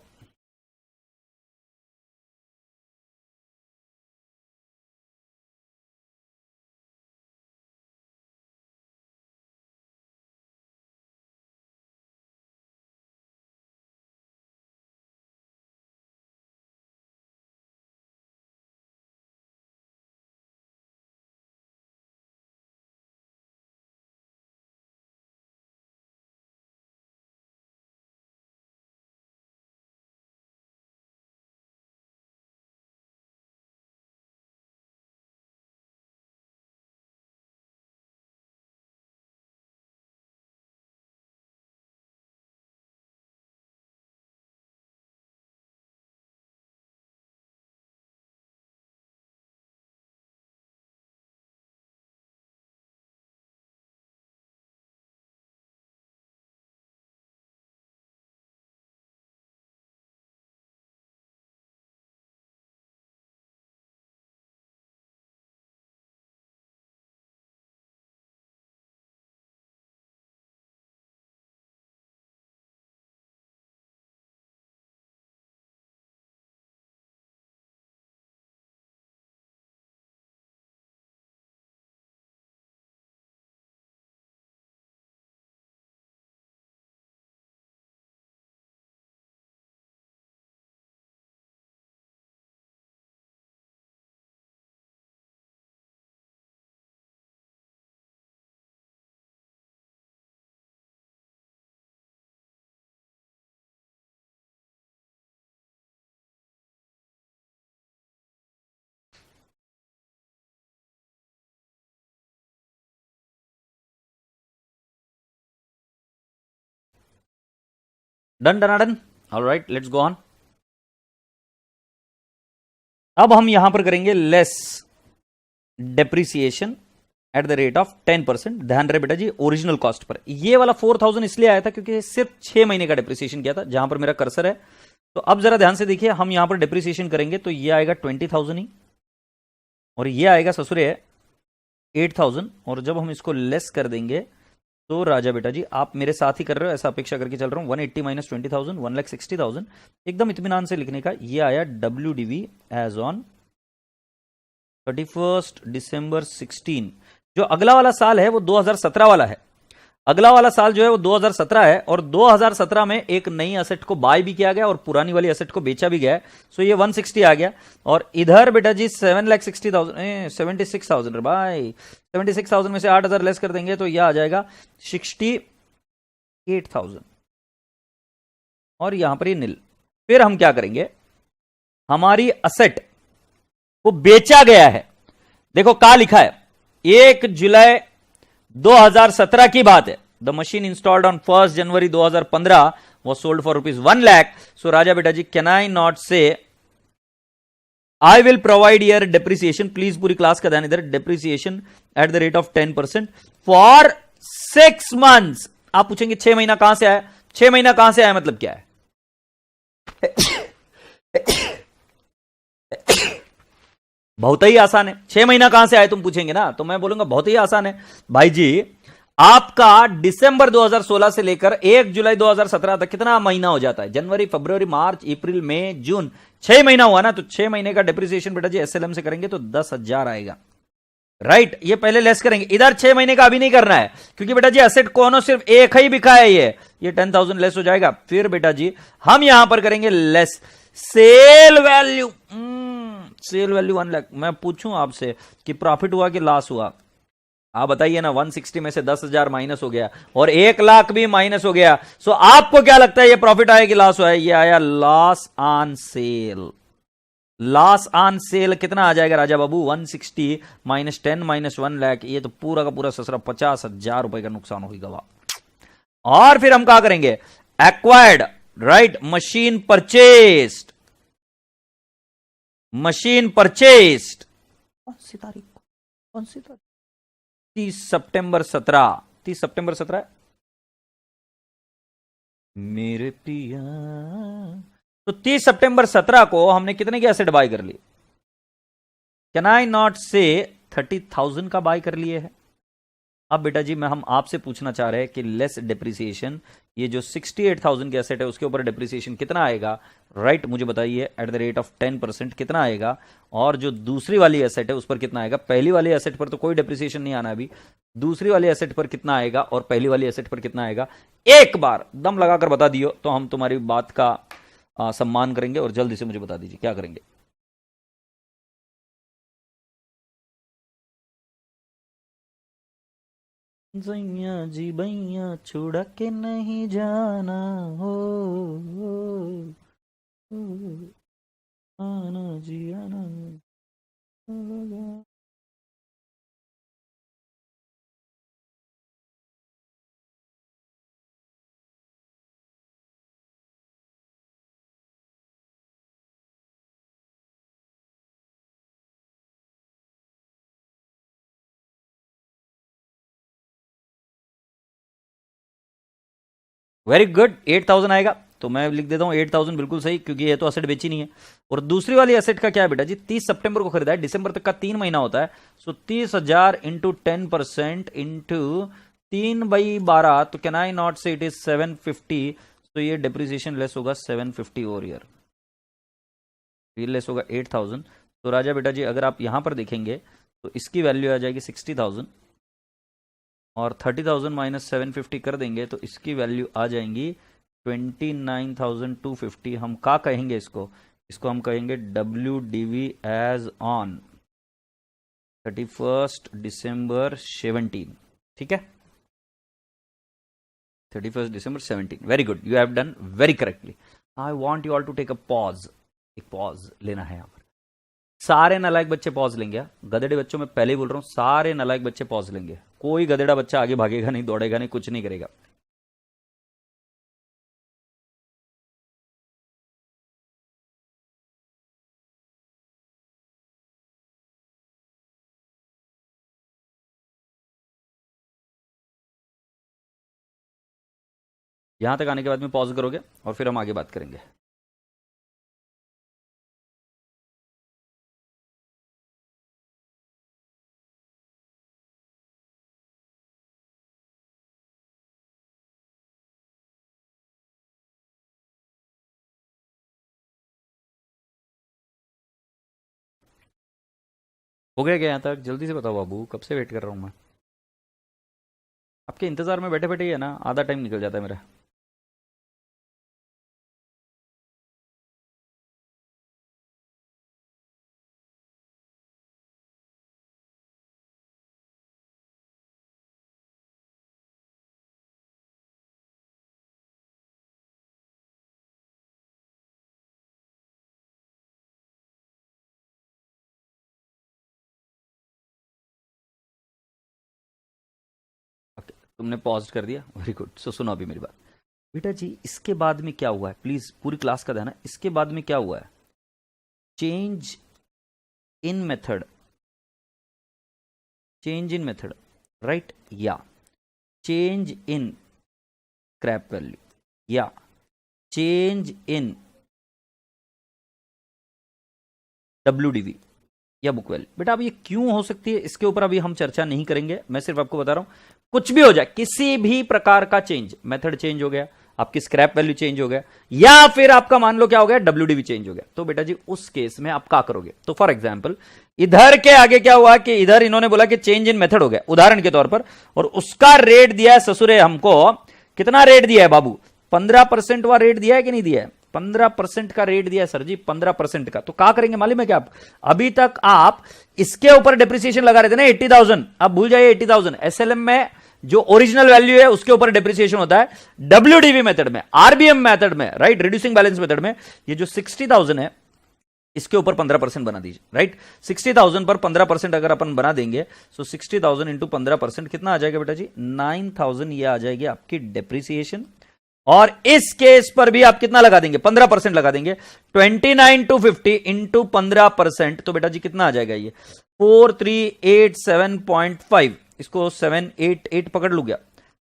Speaker 1: Done done. Alright, let's go on. अब हम यहां पर करेंगे less depreciation at the rate of 10%। ध्यान रहे बेटा जी ओरिजिनल कॉस्ट पर। ये वाला 4000 इसलिए आया था क्योंकि सिर्फ 6 महीने का डेप्रिसिएशन किया था, जहां पर मेरा कर्सर है। तो अब जरा ध्यान से देखिए, हम यहां पर डेप्रिसिएशन करेंगे तो ये आएगा 20,000 ही, और ये आएगा ससुरे 8,000। और जब हम इसको लेस कर देंगे तो राजा बेटा जी आप मेरे साथ ही कर रहे हो, ऐसा अपेक्षा करके चल रहा हूं। 180 माइनस 20,000 1,60,000। एकदम इत्मीनान से लिखने का। ये आया WDV एज ऑन 31 दिसंबर 16। जो अगला वाला साल है वो 2017 वाला है। अगला वाला साल जो है वो 2017 है, और 2017 में एक नई एसेट को बाय भी किया गया और पुरानी वाली एसेट को बेचा भी गया है। सो ये 160 आ गया। और इधर बेटा जी 7,60,000 76,000 भाई, 76,000 में से 8,000 लेस कर देंगे तो यह आ जाएगा 68,000, और यहां पर ये नील। फिर हम क्या करेंगे, हमारी एसेट को बेचा गया है। देखो क्या लिखा है, 1 जुलाई 2017 की बात है। The machine installed on 1 January 2015 was sold for ₹1 lakh. So राजा बेटा जी कैन आई नॉट से I will provide year depreciation, please पूरी क्लास का ध्यान इधर, depreciation at the rate of 10% for 6 months। आप पूछेंगे 6 महीना कहां से आया? 6 महीना कहां से आया मतलब क्या है? बहुत ही आसान है। 6 महीना कहां से आए तुम पूछेंगे ना, तो मैं बोलूंगा बहुत ही आसान है भाई जी। आपका दिसंबर 2016 से लेकर 1 जुलाई 2017 तक कितना महीना हो जाता है? जनवरी, फरवरी, मार्च, अप्रैल, मई, जून, 6 महीना हुआ ना। तो 6 महीने का डेप्रिसिएशन बेटा जी एसएलएम से करेंगे तो 10,000 आएगा। राइट, ये पहले लेस करेंगे। इधर 6 महीने का अभी नहीं करना है क्योंकि बेटा जी एसेट कोनो सिर्फ एक ही बिका है, ये 10,000 लेस हो जाएगा। फिर बेटा जी हम यहां पर करेंगे less sale value. Sale value 1 lakh. मैं पूछूं आपसे कि प्रॉफिट हुआ कि लॉस हुआ? आप बताइए ना। 160 में से 10,000 माइनस हो गया और 1 लाख भी माइनस हो गया। सो आपको क्या लगता है, ये प्रॉफिट आया कि लॉस हुआ है? ये आया loss on sale. Loss on sale कितना आ जाएगा राजा बाबू? 160 minus 10 minus 1 lakh. ये तो पूरा का पूरा ससरा 50,000 रुपए का नुकसान हो गया। और फिर हम क्या करेंगे, acquired, right, machine purchased. Machine purchased कौन सी तारीख को? कौन सी तारीख? 30 सितंबर 17। 30 सितंबर 17 मेरे पिया। तो 30 सितंबर 17 को हमने कितने की एसेट बाय कर ली? कैन आई नॉट से 30,000 का बाय कर लिए है। अब बेटा जी मैं हम आपसे पूछना चाह रहे हैं कि लेस डेप्रिसिएशन, ये जो 68,000 की एसेट है उसके ऊपर डेप्रिसिएशन कितना आएगा? राइट, मुझे बताइए एट द रेट ऑफ 10% कितना आएगा, और जो दूसरी वाली एसेट है उस पर कितना आएगा? पहली वाली एसेट पर तो कोई डेप्रिसिएशन नहीं आना अभी, दूसरी वाली एसेट पर कितना आएगा और पहली वाली एसेट पर कितना आएगा? एक बार दम लगाकर बता दियो तो हम तुम्हारी बात का सम्मान करेंगे, और जल्दी से मुझे बता दीजिए क्या करेंगे। जैया जी भैया छुड़ा के नहीं जाना हो, आना जी आना। वेरी गुड, 8,000 आएगा तो मैं लिख देता हूं 8,000, बिल्कुल सही, क्योंकि ये तो एसेट बेची नहीं है। और दूसरी वाली एसेट का क्या है बेटा जी? 30 सितंबर को खरीदा है, दिसंबर तक का 3 महीना होता है। सो 30,000 इंटू 10% इंटू 3/12, तो कैन आई नॉट से इट इज 750। तो ये डेप्रिसिएशन लेस होगा 750 और ईयर, ये लेस होगा 8,000। तो राजा बेटा जी अगर आप यहां पर देखेंगे तो इसकी वैल्यू आ जाएगी 60,000, और 30,000 माइनस 750 कर देंगे तो इसकी वैल्यू आ जाएंगी 29,250। हम क्या कहेंगे इसको? इसको हम कहेंगे WDV एज ऑन 31 दिसंबर 17। ठीक है, 31 दिसंबर 17। Very good, you have done very correctly. I want you all to take a pause. एक पॉज लेना है यहाँ पर। सारे नालायक बच्चे पॉज लेंगे। गधेड़े बच्चों में पहले ही बोल रहा हूं, सारे नालायक बच्चे पॉज लेंगे। कोई गधेड़ा बच्चा आगे भागेगा नहीं, दौड़ेगा नहीं, कुछ नहीं करेगा। यहां तक आने के बाद में पॉज करोगे और फिर हम आगे बात करेंगे। हो गया क्या यहां तक? जल्दी से बताओ बाबू, कब से वेट कर रहा हूं मैं आपके इंतजार में, बैठे बैठे ही है ना, आधा टाइम निकल जाता है मेरा। ओके, तुमने पॉज कर दिया, वेरी गुड। सो सुनो अभी मेरी बात बेटा जी, इसके बाद में क्या हुआ है, प्लीज पूरी क्लास का ध्यान है। इसके बाद में क्या हुआ है? Change in method, change in method, right, या चेंज इन स्क्रैप वैल्यू, या चेंज इन WDV या बुक वैल्यू। बेटा अब ये क्यों हो सकती है, इसके ऊपर अभी हम चर्चा नहीं करेंगे। मैं सिर्फ आपको बता रहा हूं, कुछ भी हो जाए, किसी भी प्रकार का चेंज, मेथड चेंज हो गया, आपकी स्क्रैप वैल्यू चेंज हो गया, या फिर आपका मान लो क्या हो गया, WDV चेंज हो गया, तो बेटा जी उस केस में आप क्या करोगे? तो फॉर एग्जाम्पल इधर के आगे क्या हुआ कि इधर इन्होंने बोला कि चेंज इन मेथड हो गया उदाहरण के तौर पर, और उसका रेट दिया है ससुरे हमको, कितना रेट दिया है बाबू? 15% वाला रेट दिया है कि नहीं दिया है? 15% का रेट दिया है सर जी, 15% का। तो क्या करेंगे मालूम है क्या आप? अभी तक आप इसके ऊपर डेप्रिसिएशन लगा रहे थे ना 80,000, अब भूल जाइए 80,000। SLM में जो ओरिजिनल वैल्यू है उसके ऊपर डेप्रिसिएशन होता है, WDV मेथड में, RBM मेथड में, राइट, रिड्यूसिंग बैलेंस मेथड में, ये जो 60,000 है इसके ऊपर 15% बना दीजिए, राइट। 60,000 पर 15% अगर अपन बना देंगे तो 60,000 इंटू 15% कितना आ जाएगा बेटा जी? 9,000 ये आ जाएगी आपकी डेप्रिसिएशन। और इस केस पर भी आप कितना लगा देंगे? 15% लगा देंगे। 29,250 इंटू 15%, तो बेटा जी कितना आ जाएगा ये? 4387.5, इसको 788 पकड़ लू गया,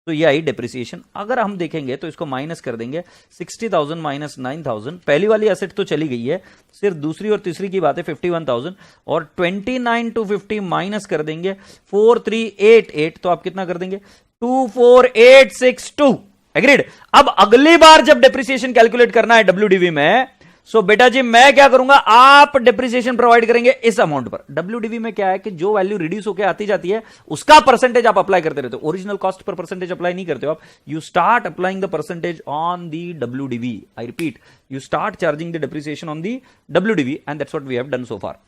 Speaker 1: तो ये आई डेप्रिसिएशन। अगर हम देखेंगे तो इसको माइनस कर देंगे, 60,000 माइनस 9,000, पहली वाली एसेट तो चली गई है, सिर्फ दूसरी और तीसरी की बात है 51,000, और 29,250 माइनस कर देंगे 4388, तो आप कितना कर देंगे? 24,862। एग्रीड। अब अगली बार जब डेप्रिसिएशन कैलकुलेट करना है WDV में, सो बेटा जी मैं क्या करूंगा, आप डेप्रिसिएशन प्रोवाइड करेंगे इस अमाउंट पर। WDV में क्या है कि जो वैल्यू रिड्यूस होकर आती जाती है उसका परसेंटेज आप अप्लाई करते रहते हो, ओरिजिनल कॉस्ट पर परसेंटेज अप्लाई नहीं करते हो आप, you start applying the percentage on the WDV। I repeat, you start charging the depreciation on the WDV, and that's what we have done so far.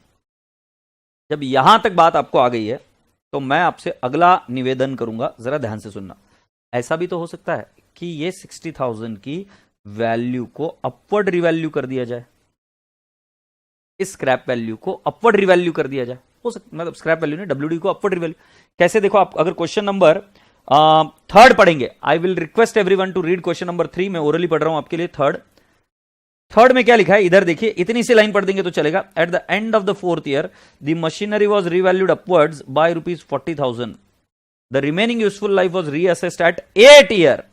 Speaker 1: जब यहां तक बात आपको आ गई है तो मैं आपसे अगला निवेदन करूंगा, जरा ध्यान से सुनना। ऐसा भी तो हो सकता है कि ये 60,000 की वैल्यू को अपवर्ड रिवैल्यू कर दिया जाए, इस स्क्रैप वैल्यू को अपवर्ड रिवैल्यू कर दिया जाए, हो सकता, मतलब स्क्रैप वैल्यू ने WDV को अपवर्ड रिवैल्यू कैसे? देखो आप अगर क्वेश्चन नंबर 3 पढ़ेंगे, I will request everyone to read question number 3, मैं ओरली पढ़ रहा हूं आपके लिए। थर्ड में क्या लिखा है इधर देखिए, इतनी सी लाइन पढ़ देंगे तो चलेगा। At the end of the 4th year the machinery was revalued upwards by ₹40,000, the remaining useful life was reassessed at 8 year,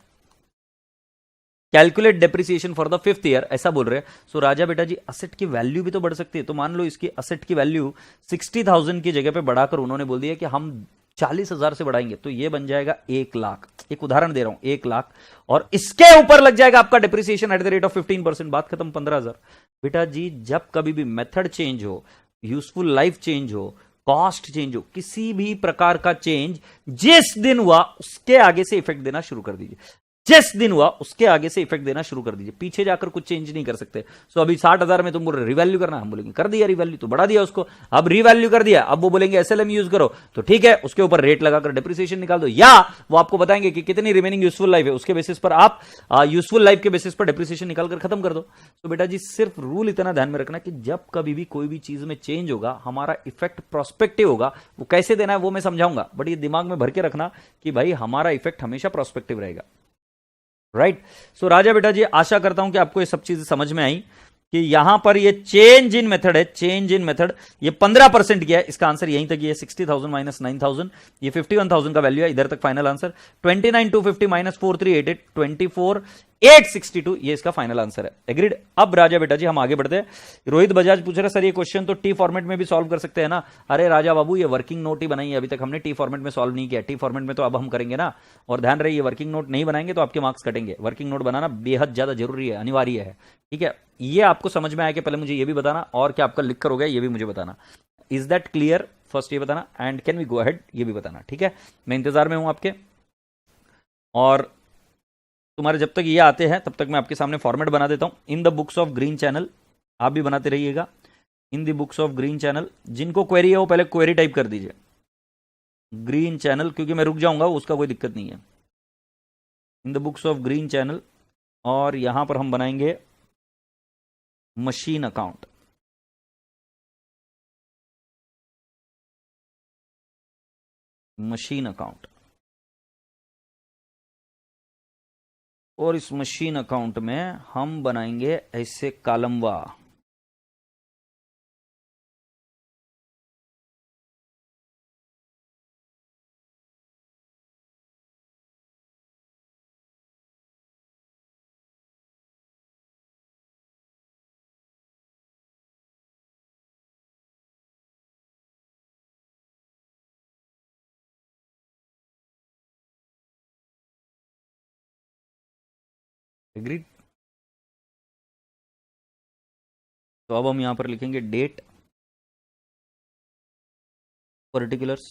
Speaker 1: calculate depreciation for the 5th year, ऐसा बोल रहे हैं। सो राजा बेटा जी असेट की वैल्यू भी तो बढ़ सकती है, तो मान लो इसकी असेट की वैल्यू 60,000 की जगह पे बढ़ाकर उन्होंने बोल दिया कि हम 40,000 से बढ़ाएंगे, तो ये बन जाएगा 1 लाख। एक उदाहरण दे रहा हूं, 1 लाख, और इसके ऊपर लग जाएगा आपका depreciation at the rate of 15%, बात खत्म, 15,000। बेटा जी जब कभी भी मेथड चेंज हो, यूजफुल लाइफ चेंज हो, कॉस्ट चेंज हो, किसी भी प्रकार का चेंज जिस दिन हुआ उसके आगे से इफेक्ट देना शुरू कर दीजिए, जिस दिन हुआ उसके आगे से इफेक्ट देना शुरू कर दीजिए, पीछे जाकर कुछ चेंज नहीं कर सकते। सो अभी 60,000 में तुम बोल रहे रिवैल्यू करना, हम बोलेंगे कर दिया रिवैल्यू, तो बढ़ा दिया उसको, अब रिवैल्यू कर दिया, अब वो बोलेंगे SLM यूज करो, तो ठीक है, उसके ऊपर रेट लगाकर डेप्रिसिएशन निकाल दो, या वो आपको बताएंगे कि कितनी रिमेनिंग यूजफुल लाइफ है, उसके बेसिस पर आप यूजफुल लाइफ के बेसिस पर डेप्रिसिएशन निकालकर खत्म कर दो। तो बेटा जी सिर्फ रूल इतना ध्यान में रखना कि जब कभी भी कोई भी चीज में चेंज होगा, हमारा इफेक्ट प्रोस्पेक्टिव होगा, वो कैसे देना है वो मैं समझाऊंगा, बट ये दिमाग में भर के रखना कि भाई हमारा इफेक्ट हमेशा प्रोस्पेक्टिव रहेगा, राइट। सो राजा बेटा जी आशा करता हूं कि आपको ये सब चीजें समझ में आई। कि यहां पर ये चेंज इन मेथड है, चेंज इन मेथड, ये 15% किया है, इसका आंसर यहीं तक, ये 60,000 माइनस 9,000, ये 51,000 का वैल्यू है, इधर तक फाइनल आंसर 29,250 माइनस 4,388 24,862, ये इसका फाइनल आंसर है। एग्रीड। अब राजा बेटा जी हम आगे बढ़ते हैं। रोहित बजाज पूछ रहे सर ये क्वेश्चन तो टी फॉर्मेट में भी सॉल्व कर सकते हैं ना? अरे राजा बाबू ये वर्किंग नोट ही बनाई है, अभी तक हमने टी फॉर्मेट में सॉल्व नहीं किया, टी फॉर्मेट में तो अब हम करेंगे ना। और ध्यान रहे ये वर्किंग नोट नहीं बनाएंगे तो आपके मार्क्स कटेंगे, वर्किंग नोट बनाना बेहद ज्यादा जरूरी है, अनिवार्य है। ठीक है, ये आपको समझ में आया कि पहले मुझे ये भी बताना और क्या आपका लिख कर हो गया ये भी मुझे बताना। Is that clear? फर्स्ट ये बताना and can we go ahead, ये भी बताना। ठीक है, मैं इंतजार में हूं आपके। और तुम्हारे जब तक ये आते हैं तब तक मैं आपके सामने फॉर्मेट बना देता हूं। In the books of green channel, आप भी बनाते रहिएगा। In the books of green channel, जिनको क्वेरी है वो पहले क्वेरी टाइप कर दीजिए ग्रीन चैनल, क्योंकि मैं रुक जाऊंगा, उसका कोई दिक्कत नहीं है। In the books of green channel, और यहां पर हम बनाएंगे मशीन अकाउंट। मशीन अकाउंट, और इस मशीन अकाउंट में हम बनाएंगे ऐसे कॉलमवा। एग्रीड। तो अब हम यहां पर लिखेंगे date, particulars,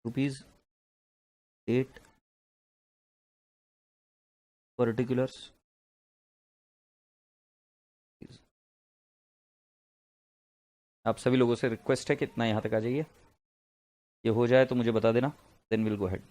Speaker 1: rupees, date, particulars. आप सभी लोगों से रिक्वेस्ट है कि इतना यहां तक आ जाइए, ये हो जाए तो मुझे बता देना, then will go ahead.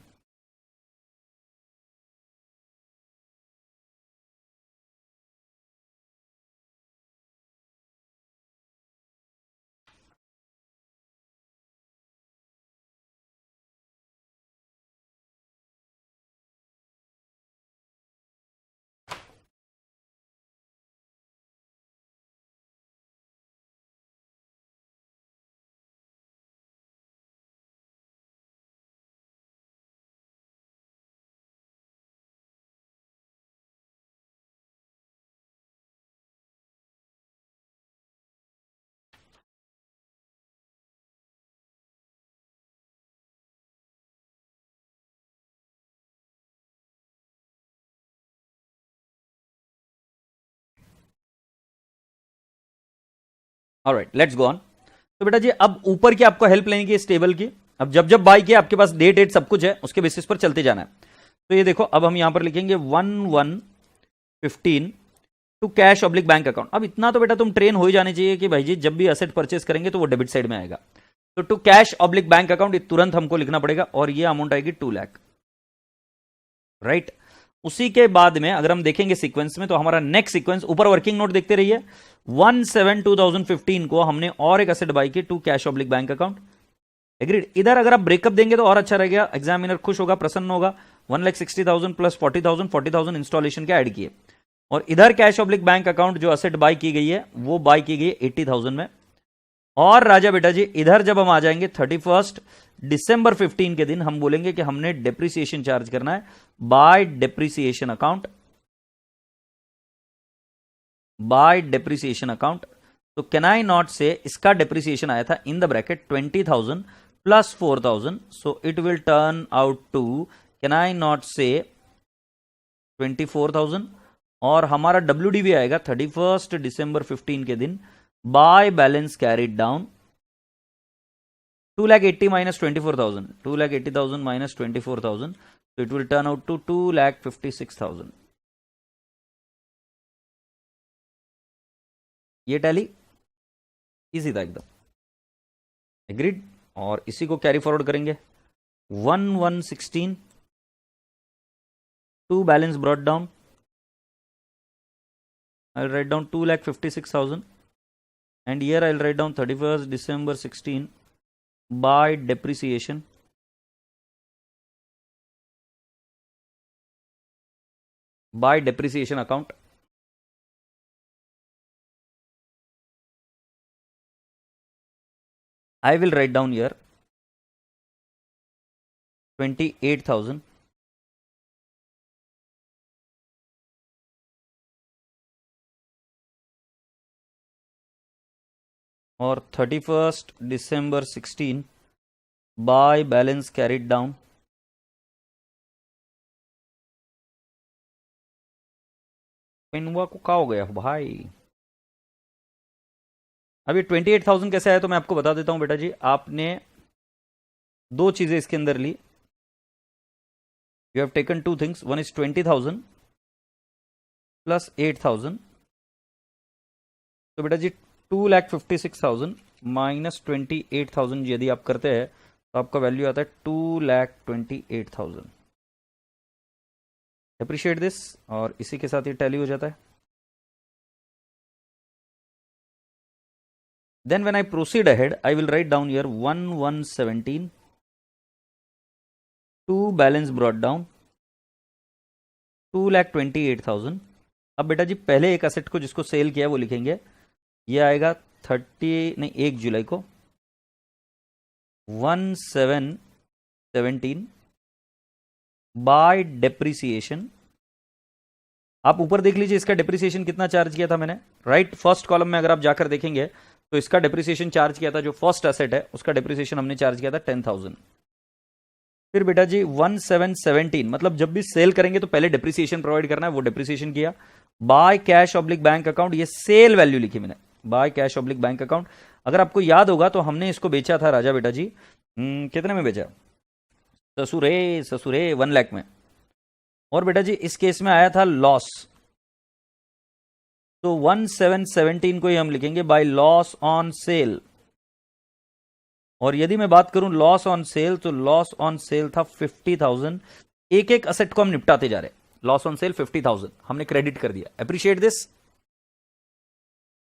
Speaker 1: Alright, let's go on. तो बेटा जी अब ऊपर की आपको हेल्प लेने की इस टेबल की, अब जब जब बाई किया आपके पास डेट डेट सब कुछ है, उसके बेसिस पर चलते जाना है। तो ये देखो, अब हम यहां पर लिखेंगे 1115 to cash oblique bank account. अब इतना तो बेटा तुम ट्रेन हो ही जाने चाहिए कि भाई जी जब भी असेट परचेस करेंगे तो वो डेबिट साइड में आएगा। तो to cash oblique bank account तुरंत हमको लिखना पड़ेगा, और ये अमाउंट आएगी 2 लाख, राइट। उसी के बाद में अगर हम देखेंगे सीक्वेंस में, तो हमारा नेक्स्ट सीक्वेंस, ऊपर वर्किंग नोट देखते रहिए, 1/7/2015 को हमने और एक एसेट बाई की to cash oblique bank account. Agreed. इधर अगर आप ब्रेकअप देंगे तो और अच्छा रहेगा, एग्जामिनर खुश होगा, प्रसन्न होगा। 1,60,000 प्लस 40,000 इंस्टॉलेशन के ऐड किए, और इधर कैश ऑब्लिक बैंक अकाउंट जो असेट बाई की गई है वो बाई की गई 80,000 में। और राजा बेटा जी इधर जब हम आ जाएंगे 31 दिसंबर 15 के दिन, हम बोलेंगे कि हमने डेप्रिसिएशन चार्ज करना है by depreciation account, by depreciation account. तो कैन आई नॉट से, इसका डेप्रिसिएशन आया था in the bracket 20,000 plus 4,000, so it will turn out to, can I not say 24,000, और हमारा WDV आएगा 31 दिसंबर 15 के दिन by balance carried down 2,80,000 minus 24,000, 2,80,000 minus 24,000, so it will turn out to 2,56,000। ये tally easy था एकदम, एग्रीड। और इसी को कैरी फॉरवर्ड करेंगे 1,116 to balance brought down, I'll write down 2,56,000, and here I'll write down 31st December 16 by depreciation, bye depreciation account. I will write down here 28,000 और 31st December 16 by balance carried down पेनुआ को क्या हो गया भाई। अभी 28,000 कैसे आया तो मैं आपको बता देता हूं बेटा जी। आपने दो चीजें इसके अंदर ली। You have taken two things, one is 20,000 plus 8,000, तो बेटा जी 2,56,000 माइनस 28,000 यदि आप करते हैं तो आपका वैल्यू आता है 2,28,000। अप्रिशिएट दिस, और इसी के साथ ये टैली हो जाता है। Then when I proceed ahead, I will write down here 1,117, 2 balance brought down 2,28,000। अब बेटा जी पहले एक असेट को जिसको सेल किया वो लिखेंगे, ये आएगा 1 जुलाई को 1,717 बाय डेप्रिसिएशन। आप ऊपर देख लीजिए इसका डेप्रिसिएशन कितना चार्ज किया था मैंने, राइट। फर्स्ट कॉलम में अगर आप जाकर देखेंगे तो इसका डेप्रिसिएशन चार्ज किया था, जो फर्स्ट एसेट है उसका डेप्रिसिएशन हमने चार्ज किया था 10,000। फिर बेटा जी 1,717, मतलब जब भी सेल करेंगे तो पहले डेप्रिसिएशन प्रोवाइड करना है, वो डेप्रिसिएशन किया। By cash oblique bank account, ये सेल वैल्यू लिखी मैंने, by cash oblique bank account. अगर आपको याद होगा तो हमने इसको बेचा था राजा बेटा जी, कितने में बेचा, ससुरे 1 लाख में। और बेटा जी इस केस में आया था लॉस, तो 1,717 को ही हम लिखेंगे बाय लॉस ऑन सेल। और यदि मैं बात करूं लॉस ऑन सेल, तो लॉस ऑन सेल था 50,000। एक एक असेट को हम निपटाते जा रहे हैं। लॉस ऑन सेल 50,000 हमने क्रेडिट कर दिया। Appreciate this.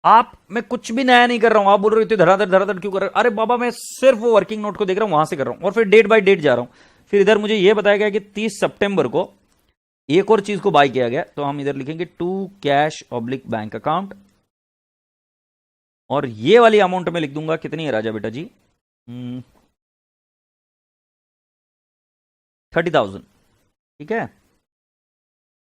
Speaker 1: आप, मैं कुछ भी नया नहीं कर रहा हूं। आप बोल रहे हो धराधर क्यों कर रहे हो? अरे बाबा मैं सिर्फ वो वर्किंग नोट को देख रहा हूं, वहां से कर रहा हूं और फिर डेट बाय डेट जा रहा हूं। फिर इधर मुझे यह बताया गया कि 30 सितंबर को एक और चीज को बाय किया गया, तो हम इधर लिखेंगे to cash oblique bank account. और ये वाली अमाउंट में लिख दूंगा कितनी है राजा बेटा जी, 30,000। ठीक है,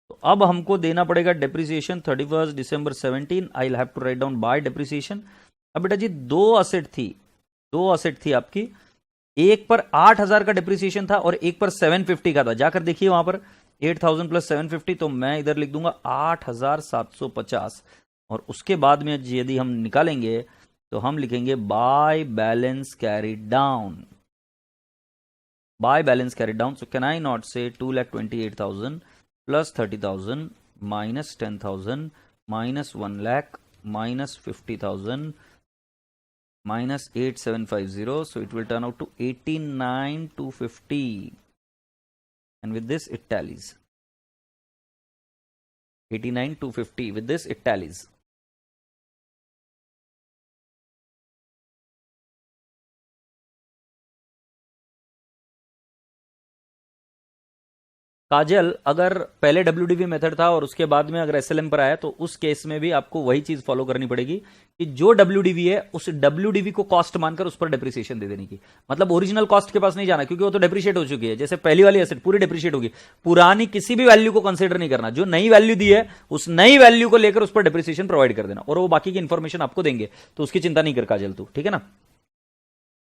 Speaker 1: तो अब हमको देना पड़ेगा डेप्रिसिएशन 31 दिसंबर 17। I will have to write down by depreciation. अब बेटा जी दो असेट थी आपकी, एक पर 8,000 का डेप्रिसिएशन था और एक पर 750 का था। जाकर देखिए वहां पर 8,000 प्लस 750, तो मैं इधर लिख दूंगा 8,750। और उसके बाद में यदि हम निकालेंगे तो हम लिखेंगे by balance carried down, by balance carried down. So can I not से 2,28,000 plus 30,000 minus 10,000 minus 1 lakh minus 50,000 minus 8,750, so it will turn out to 89,250, and with this it tallies 89,250. With this it tallies. काजल, अगर पहले WDV method था और उसके बाद में अगर SLM पर आया तो उस केस में भी आपको वही चीज फॉलो करनी पड़ेगी कि जो WDV है उस WDV को कॉस्ट मानकर उस पर डेप्रिसिएशन दे देने की। मतलब ओरिजिनल कॉस्ट के पास नहीं जाना, क्योंकि वो तो डेप्रिशिएट हो चुकी है। जैसे पहली वाली एसेट पूरी डेप्रिशिएट होगी, पुरानी किसी भी वैल्यू को कंसिडर नहीं करना। जो नई वैल्यू दी है उस नई वैल्यू को लेकर उस पर डेप्रिसिएशन प्रोवाइड कर देना, और वो बाकी की इंफॉर्मेशन आपको देंगे, तो उसकी चिंता नहीं कर काजल तू, ठीक है ना।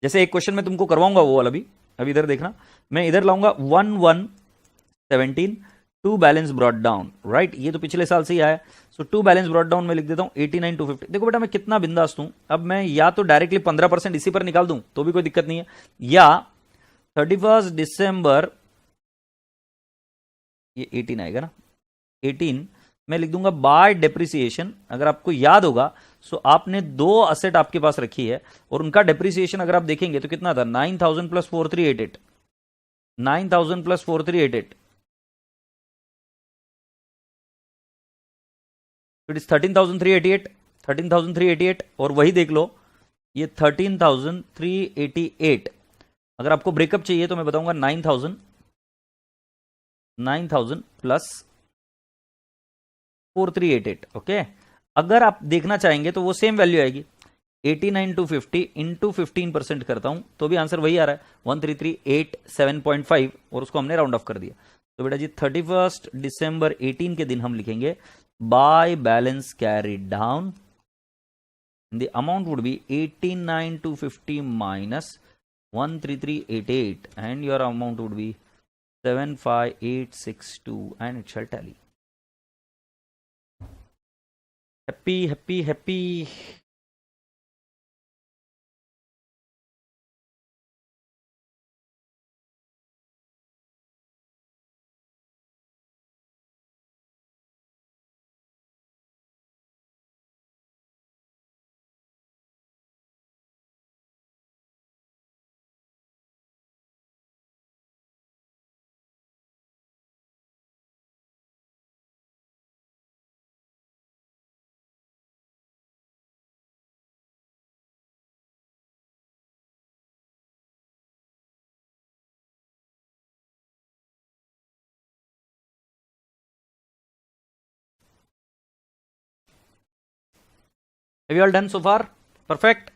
Speaker 1: जैसे एक क्वेश्चन मैं तुमको करवाऊंगा वो वाला भी, अभी इधर देखना, मैं इधर लाऊंगा 1,117 to balance brought down, right. ये तो पिछले साल से ही आया, so to balance brought down में लिख देता हूं 89,250। देखो बेटा मैं कितना बिंदास हूं, अब मैं या तो डायरेक्टली 15% इसी पर निकाल दूं तो भी कोई दिक्कत नहीं है, या 31 दिसंबर, ये 18 आएगा ना, 18 मैं लिख दूंगा बाय डेप्रिसिएशन। अगर आपको याद होगा सो आपने दो असेट आपके पास रखी है और उनका डेप्रिसिएशन अगर आप देखेंगे तो कितना था, 9,000 प्लस 4,388, 9,000 प्लस 4,388, इट इज 13,388, 13,388। और वही देख लो ये 13,388। अगर आपको ब्रेकअप चाहिए तो मैं बताऊंगा 9,000 प्लस 4388। ओके, अगर आप देखना चाहेंगे तो वो सेम वैल्यू आएगी, 89,250 इंटू 15% करता हूं तो भी आंसर वही आ रहा है 1338.7.5, और उसको हमने राउंड ऑफ कर दिया। तो बेटा जी 31 दिसंबर 18 के दिन हम लिखेंगे by balance carried down, the amount would be 89,250 minus 13388 and your amount would be 75862 and it shall tally. Happy. Have you all done so far? Perfect.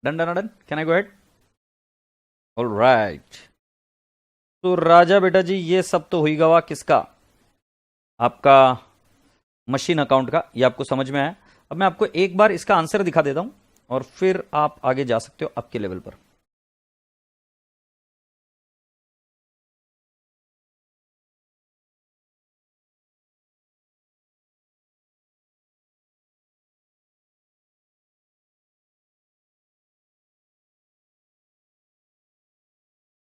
Speaker 1: Done. Can I go ahead? All right. तो राजा बेटा जी ये सब तो हुई गवा किसका, आपका मशीन अकाउंट का, ये आपको समझ में आया। अब मैं आपको एक बार इसका आंसर दिखा देता हूं और फिर आप आगे जा सकते हो आपके लेवल पर।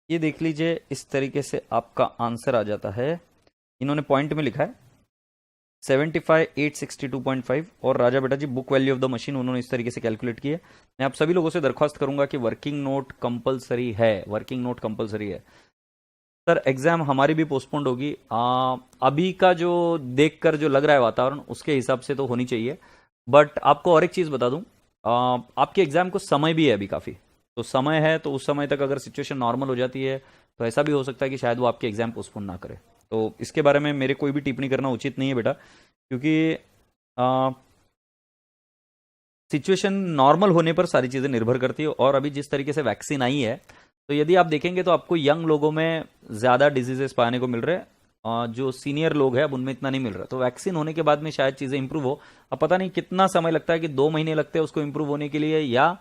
Speaker 1: ये देख लीजिए, इस तरीके से आपका आंसर आ जाता है। इन्होंने पॉइंट में लिखा है 75,862.5 और राजा बेटा जी book value of the machine उन्होंने इस तरीके से कैलकुलेट किया। मैं आप सभी लोगों से दरख्वास्त करूंगा कि वर्किंग नोट कंपलसरी है, वर्किंग नोट कंपलसरी है। सर एग्जाम हमारी भी पोस्टपोन्ड होगी, अभी का जो देखकर जो लग रहा है वातावरण उसके हिसाब से तो होनी चाहिए। बट आपको और एक चीज बता दूं, आपके एग्जाम को समय भी है अभी काफी, तो समय है, तो उस समय तक अगर सिचुएशन नॉर्मल हो जाती है तो ऐसा भी हो सकता है कि शायद वो आपके एग्जाम पोस्टपोन ना करे। तो इसके बारे में मेरे कोई भी टिप्पणी करना उचित नहीं है बेटा, क्योंकि सिचुएशन नॉर्मल होने पर सारी चीज़ें निर्भर करती है। और अभी जिस तरीके से वैक्सीन आई है, तो यदि आप देखेंगे तो आपको यंग लोगों में ज़्यादा डिजीजेस पाने को मिल रहे हैं, जो सीनियर लोग हैं अब उनमें इतना नहीं मिल रहा। तो वैक्सीन होने के बाद में शायद चीज़ें इंप्रूव हो। अब पता नहीं कितना समय लगता है, कि 2 महीने लगते हैं उसको इंप्रूव होने के लिए या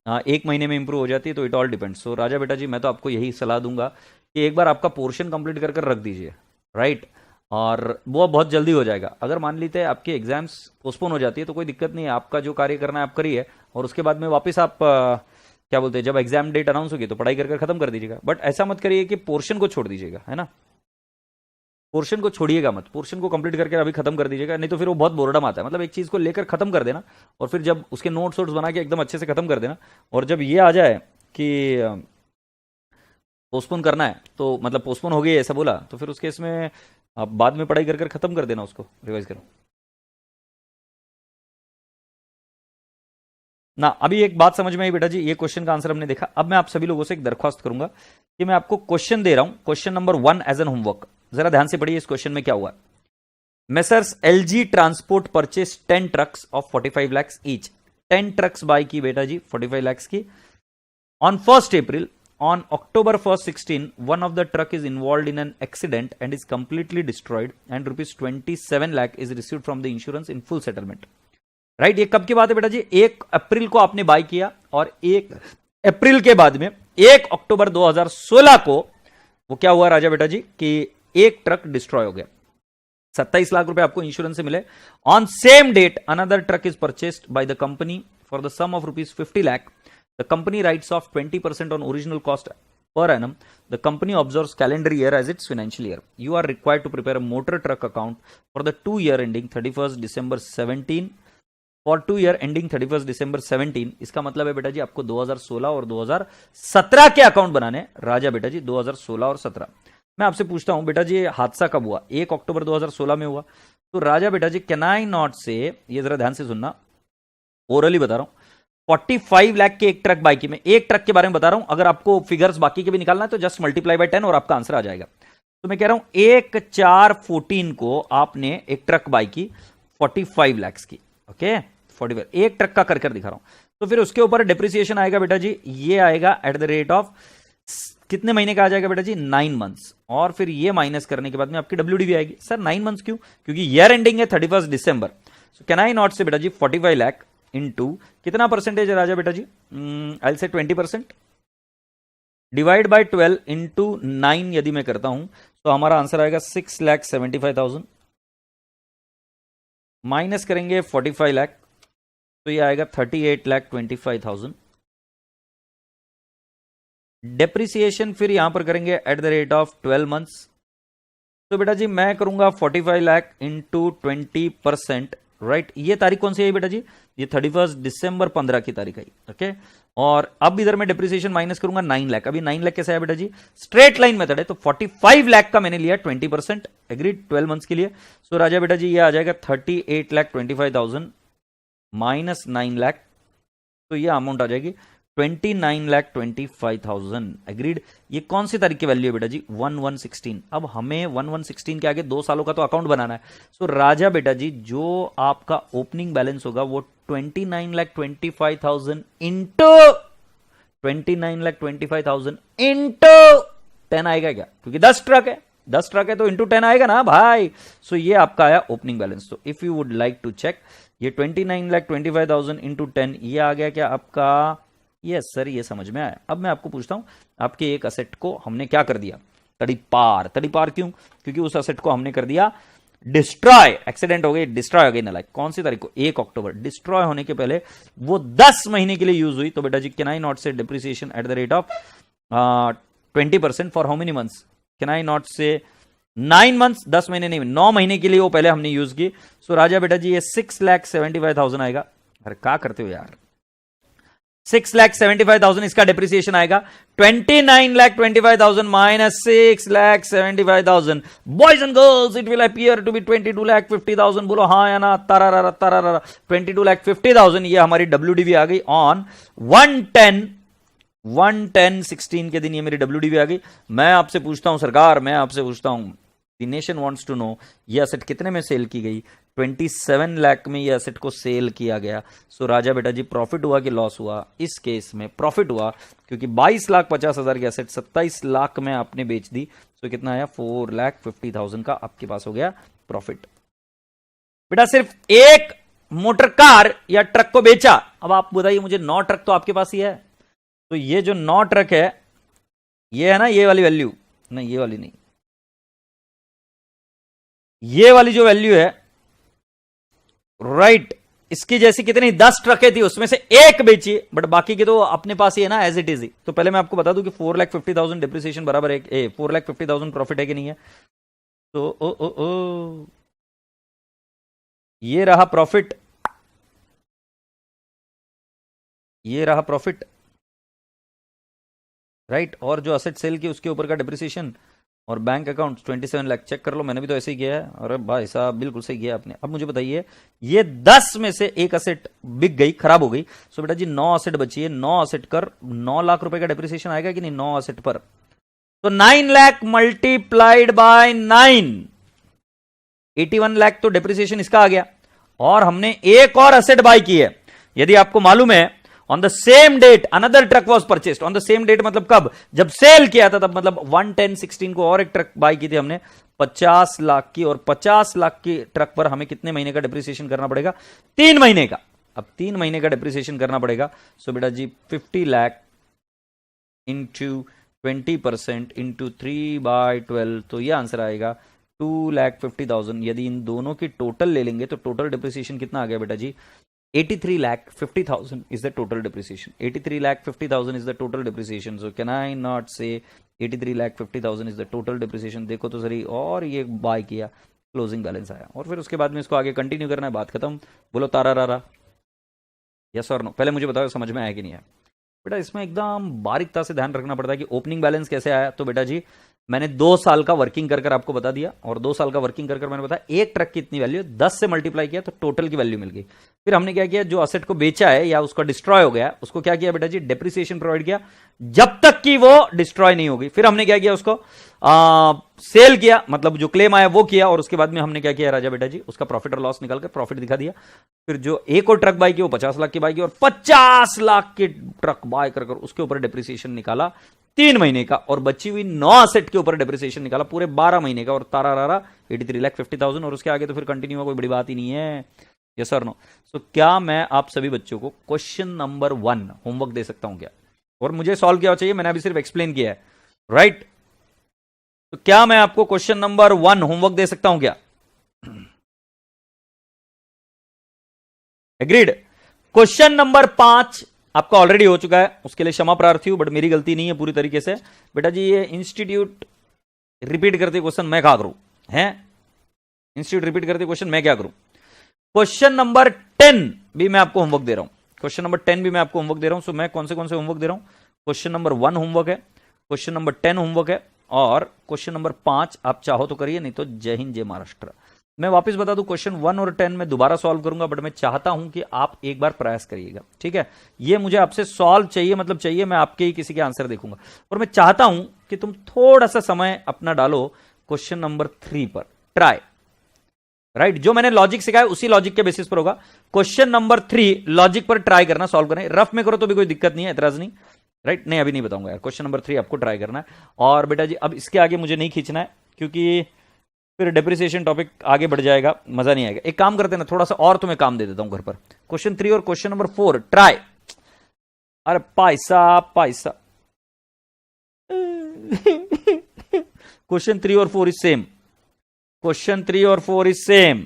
Speaker 1: 1 महीने में इंप्रूव हो जाती है, तो इट ऑल डिपेंड्स। सो राजा बेटा जी मैं तो आपको यही सलाह दूंगा कि एक बार आपका पोर्शन कंप्लीट कर कर रख दीजिए, राइट, और वो बहुत जल्दी हो जाएगा। अगर मान लीजिए आपके एग्जाम्स पोस्टपोन हो जाती है तो कोई दिक्कत नहीं है, आपका जो कार्य करना है आप करिए, और उसके बाद में वापस आप क्या बोलते हैं, जब एग्जाम डेट अनाउंस होगी तो पढ़ाई कर खत्म कर दीजिएगा। बट ऐसा मत करिए कि पोर्शन को छोड़ दीजिएगा, है ना, पोर्शन को छोड़िएगा मत, पोर्शन को कंप्लीट करके अभी खत्म कर दीजिएगा, नहीं तो फिर वो बहुत बोर्डम आता है। मतलब एक चीज को लेकर खत्म कर देना और फिर जब उसके नोट्स वोट्स बना के एकदम अच्छे से खत्म कर देना, और जब ये आ जाए कि पोस्टपोन करना है, तो मतलब पोस्टपोन हो गई ऐसा बोला, तो फिर उस केस में आप बाद में पढ़ाई कर खत्म कर देना, उसको रिवाइज करो ना। अभी एक बात समझ में आई बेटा जी, ये क्वेश्चन का आंसर हमने देखा। अब मैं आप सभी लोगों से एक दरख्वास्त करूंगा कि मैं आपको क्वेश्चन दे रहा हूं, question number 1 as an homework. जरा ध्यान से पढ़िए इस क्वेश्चन में क्या हुआ। Messrs LG transport purchase 10 trucks of 45 lakhs each. 10 trucks buy की बेटा जी 45 lakhs की। On 1st April, on October 1st 16, one of the truck is involved in an accident and is completely destroyed and rupees 27 lakh is received from the insurance in full settlement. Right, ये कब की बात है बेटा जी, 1 अप्रैल को आपने bye किया और 1 अप्रैल के बाद में 1 अक्टूबर 2016 को वो क्या हुआ राजा बेटा जी कि एक ट्रक डिस्ट्रॉय हो गया। 27 लाख रुपए आपको इंश्योरेंस से मिले। On same date another truck is purchased by the company for the sum of ₹50 lakh. The company writes off 20% on original cost per annum. The company observes calendar year as its financial year. You are required to prepare a motor truck account for the 2 year ending 31st December 17 for 2 year ending 31st December 17। इसका मतलब है बेटा जी आपको 2016 और 2017 के account बनाने। राजा बेटा जी 2016 और 17। मैं आपसे पूछता हूं बेटा जी हादसा कब हुआ? 1 अक्टूबर 2016 में हुआ। तो राजा बेटा जी कैन आई नॉट से, ये जरा ध्यान से सुनना, ओरली बता रहा हूं, 45 लाख के एक ट्रक बाई की, मैं एक ट्रक के बारे में बता रहा हूं, अगर आपको फिगर्स बाकी के भी निकालना है तो जस्ट मल्टीप्लाई बाय 10 और आपका आंसर आ जाएगा। तो मैं कह रहा हूं 1/4/14 को आपने एक ट्रक बाई की 45 लाख की, ओके 45, एक ट्रक का कर दिखा रहा हूं। तो फिर उसके ऊपर डिप्रिसिएशन आएगा बेटा जी, ये आएगा एट द रेट ऑफ कितने महीने का आ जाएगा बेटा जी? 9 मंथ्स। और फिर ये माइनस करने के बाद में आपकी WDV आएगी। सर 9 मंथ्स क्यों? क्योंकि ईयर एंडिंग है 31 दिसंबर। सो कैन आई नॉट से बेटा जी 45 लाख इनटू कितना परसेंटेज है राजा बेटा जी? आई से 20% डिवाइड बाय 12 इंटू 9 यदि मैं करता हूं तो हमारा आंसर आएगा 6,75,000। माइनस करेंगे 45 लाख तो ये आएगा 38,25,000। डेप्रिसिएशन फिर यहां पर करेंगे eight the rate of 12 months. तो बेटा जी मैं करूंगा 45 लाख इंटू 20%, राइट। ये तारीख कौन सी है बेटा जी? ये 31 दिसंबर 15 की तारीख आई, ओके। और अब इधर मैं डिप्रिसिएशन माइनस करूंगा 9 लाख। अभी 9 लाख कैसे है बेटा जी? स्ट्रेट लाइन मेथड है, तो 45 लाख का मैंने लिया 20%, एग्रीड, 12 मंथ्स के लिए। सो राजा बेटा जी ये आ जाएगा 38,25,000 माइनस 9 लाख, तो ये अमाउंट आ जाएगी 29,25,000, एग्रीड। ये कौन सी तारीख की वैल्यू है बेटा जी? 1116। अब हमें 1116 के आगे 2 सालों का तो अकाउंट बनाना है। सो राजा बेटा जी जो आपका ओपनिंग बैलेंस होगा वो 29,25,000 इंटू 29,25,000 इंटू 10 आएगा क्या? क्योंकि 10 ट्रक है, 10 ट्रक है तो इंटू 10 आएगा ना भाई। सो ये आपका आया ओपनिंग बैलेंस। तो if you would like to check, ये 29,25,000 इंटू 10 ये आ गया क्या आपका? यस सर, ये समझ में आया। अब मैं आपको पूछता हूं, आपके एक असेट को हमने क्या कर दिया? तड़ीपार। तड़ीपार क्यों? क्योंकि उस असेट को हमने कर दिया डिस्ट्रॉय, एक्सीडेंट हो गई, डिस्ट्रॉय हो गई नालायक। कौन सी तारीख को? 1 अक्टूबर। डिस्ट्रॉय होने के पहले वो 10 महीने के लिए यूज हुई। तो बेटा जी कैन आई नॉट से depreciation eight the rate of 20% for how many months? Can I not से 9 मंथ्स, 10 महीने नहीं, 9 महीने के लिए वो पहले हमने यूज की। सो राजा बेटा जी ये 6,75,000 आएगा। अरे क्या करते हो यार? 6,75,000 इसका डिप्रिसिएशन आएगा। 29,25,000 minus 6,75,000। Boys and girls it will appear to be 22,50,000। बोलो हाँ या ना? तारा 22,50,000 ये हमारी WDV आ गई ऑन 110/16 के दिन। ये मेरी WDV आ गई। मैं आपसे पूछता हूं सरकार, मैं आपसे पूछता हूं, the nation wants to know ये असेट कितने में सेल की गई? 27 लाख में ये असेट को सेल किया गया। सो राजा बेटा जी प्रॉफिट हुआ कि लॉस हुआ? इस केस में प्रॉफिट हुआ, क्योंकि 22,50,000 की असेट 27 लाख में आपने बेच दी। सो कितना आया? 4,50,000 का आपके पास हो गया प्रॉफिट। बेटा सिर्फ एक मोटर कार या ट्रक को बेचा। अब आप बताइए मुझे 9 ट्रक तो आपके पास ही है, तो ये जो 9 ट्रक है ये है ना, ये वाली वैल्यू नहीं, ये वाली नहीं, ये वाली जो वैल्यू है, राइट, इसकी जैसी कितनी 10 ट्रकें थी, उसमें से एक बेची, बट बाकी की तो अपने पास ही है ना, एज इट इज ही। तो पहले मैं आपको बता दूं कि 4,50,000 डिप्रिसिएशन बराबर है 4,50,000 प्रॉफिट है कि नहीं है? तो ये रहा प्रॉफिट, ये रहा प्रॉफिट, राइट। और जो असेट सेल की उसके ऊपर का डिप्रिसिएशन और बैंक अकाउंट 27 लाख। चेक कर लो, मैंने भी तो ऐसे ही किया है। अरे भाई साहब बिल्कुल सही किया आपने। अब मुझे बताइए, ये 10 में से एक असेट बिक गई, खराब हो गई। सो बेटा जी 9 असेट बची है, 9 असेट कर 9 लाख रुपए का डिप्रिसिएशन आएगा कि नहीं 9 असेट पर? तो 9 लाख मल्टीप्लाइड बाय 9, 81 लाख तो डिप्रिसिएशन इसका आ गया। और हमने एक और असेट बाय की है। यदि आपको मालूम है on the same date another truck was purchased. On the same date मतलब कब? जब सेल किया था तब, मतलब 110/16 को और एक ट्रक बाय की थी हमने 50 लाख की। और 50 लाख की ट्रक पर हमें कितने महीने का डिप्रिसिएशन करना पड़ेगा? 3 महीने का। अब 3 महीने का डिप्रिसिएशन करना पड़ेगा। सो बेटा जी 50 लाख इंटू 20% इंटू 3/12, तो यह आंसर आएगा 2,50,000 यदि इन दोनों की टोटल ले लेंगे तो टोटल डिप्रिसिएशन कितना आ गया बेटा जी? 83,50,000 is the total depreciation. 83,50,000 is the total depreciation. So can I not say 83,50,000 is the total depreciation? देखो तो सही, और ये बाय किया, क्लोजिंग बैलेंस आया, और फिर उसके बाद में इसको आगे कंटिन्यू करना है, बात खत्म। बोलो तारा रारा, यस और नो। पहले मुझे बताओ समझ में आया कि नहीं आया? बेटा इसमें एकदम बारीकता से ध्यान रखना पड़ता है कि ओपनिंग बैलेंस कैसे आया। तो बेटा जी मैंने 2 साल का वर्किंग कर आपको बता दिया, और 2 साल का वर्किंग कर मैंने बताया एक ट्रक की इतनी वैल्यू, 10 से मल्टीप्लाई किया तो टोटल की वैल्यू मिल गई। फिर हमने क्या किया, जो असेट को बेचा है या उसका डिस्ट्रॉय हो गया, उसको क्या किया बेटा जी? डेप्रिसिएशन प्रोवाइड किया जब तक कि वो डिस्ट्रॉय नहीं होगी। फिर हमने क्या किया, उसको सेल किया, मतलब जो क्लेम आया वो किया, और उसके बाद में हमने क्या किया राजा बेटा जी? उसका प्रॉफिट और लॉस निकाल कर प्रॉफिट दिखा दिया। फिर जो एक और ट्रक बाय की वो 50 लाख की बाय की, और 50 लाख की ट्रक बाय कर उसके ऊपर डेप्रिसिएशन निकाला 3 महीने का, और बची हुई 9 असेट के ऊपर डेप्रिसिएशन निकाला पूरे 12 महीने का, और तारा रारा 83,50,000। और उसके आगे तो फिर कंटिन्यू हुआ, कोई बड़ी बात ही नहीं है। Yes sir no. सो क्या मैं आप सभी बच्चों को क्वेश्चन नंबर 1 होमवर्क दे सकता हूं क्या? और मुझे सॉल्व किया चाहिए, मैंने अभी सिर्फ एक्सप्लेन किया है, राइट? तो क्या मैं आपको क्वेश्चन नंबर 1 होमवर्क दे सकता हूं क्या? एग्रीड। क्वेश्चन नंबर 5 आपका ऑलरेडी हो चुका है, उसके लिए क्षमा प्रार्थी हूं, बट मेरी गलती नहीं है पूरी तरीके से। बेटा जी ये इंस्टीट्यूट रिपीट करते क्वेश्चन मैं क्या करूं? हैं इंस्टीट्यूट रिपीट करते क्वेश्चन मैं क्या करूं? क्वेश्चन नंबर 10 भी मैं आपको होमवर्क दे रहा हूं, क्वेश्चन नंबर 10 भी मैं आपको होमवर्क दे रहा हूं। सो मैं कौन से होमवर्क दे रहा हूं? क्वेश्चन नंबर 1 होमवर्क है, क्वेश्चन नंबर 10 होमवर्क है, और क्वेश्चन नंबर 5 आप चाहो तो करिए, नहीं तो जय हिंद जय महाराष्ट्र। मैं वापस बता दूं, क्वेश्चन 1 और 10 में दोबारा सॉल्व करूंगा, बट मैं चाहता हूं कि आप एक बार प्रयास करिएगा, ठीक है? ये मुझे आपसे सॉल्व चाहिए, मतलब चाहिए, मैं आपके ही किसी के आंसर देखूंगा, और मैं चाहता हूं कि तुम थोड़ा सा समय अपना डालो क्वेश्चन नंबर 3 पर, ट्राई, राइट? जो मैंने लॉजिक सिखाया उसी लॉजिक के बेसिस पर होगा। क्वेश्चन नंबर 3 लॉजिक पर ट्राई करना, सॉल्व करना, रफ में करो तो भी कोई दिक्कत नहीं है, एतराज नहीं, राइट? नहीं अभी नहीं बताऊंगा यार, क्वेश्चन नंबर 3 आपको ट्राई करना है। और बेटा जी अब इसके आगे मुझे नहीं खींचना है, क्योंकि फिर डेप्रिसिएशन टॉपिक आगे बढ़ जाएगा, मजा नहीं आएगा। एक काम करते हैं ना, थोड़ा सा और तुम्हें काम दे देता हूं घर पर। क्वेश्चन 3 और क्वेश्चन नंबर 4 ट्राई। अरे पैसा क्वेश्चन 3 और 4 इज सेम, क्वेश्चन 3 और 4 इज सेम,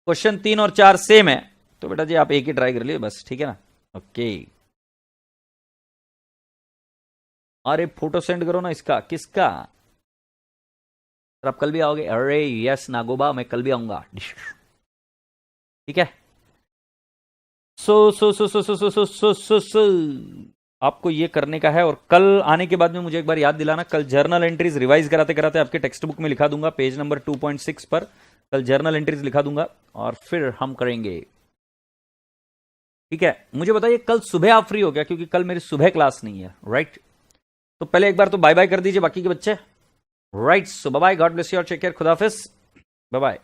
Speaker 1: क्वेश्चन 3 और 4 सेम है। तो बेटा जी आप एक ही ट्राई कर लिए बस, ठीक है ना? ओके। अरे फोटो सेंड करो ना इसका, किसका? आप कल भी आओगे? अरे यस नागोबा, मैं कल भी आऊंगा, ठीक है? सो आपको ये करने का है, और कल आने के बाद में मुझे एक बार याद दिलाना, कल जर्नल एंट्रीज रिवाइज कराते कराते आपके टेक्स्ट बुक में लिखा दूंगा, पेज नंबर 2.6 पर कल जर्नल एंट्रीज लिखा दूंगा, और फिर हम करेंगे, ठीक है? मुझे बताइए कल सुबह आप फ्री हो गया? क्योंकि कल मेरी सुबह क्लास नहीं है, राइट? तो पहले एक बार तो बाय बाय कर दीजिए बाकी के बच्चे, right? So bye bye, God bless you और टेक केयर, खुदा हाफिज, बाय बाय।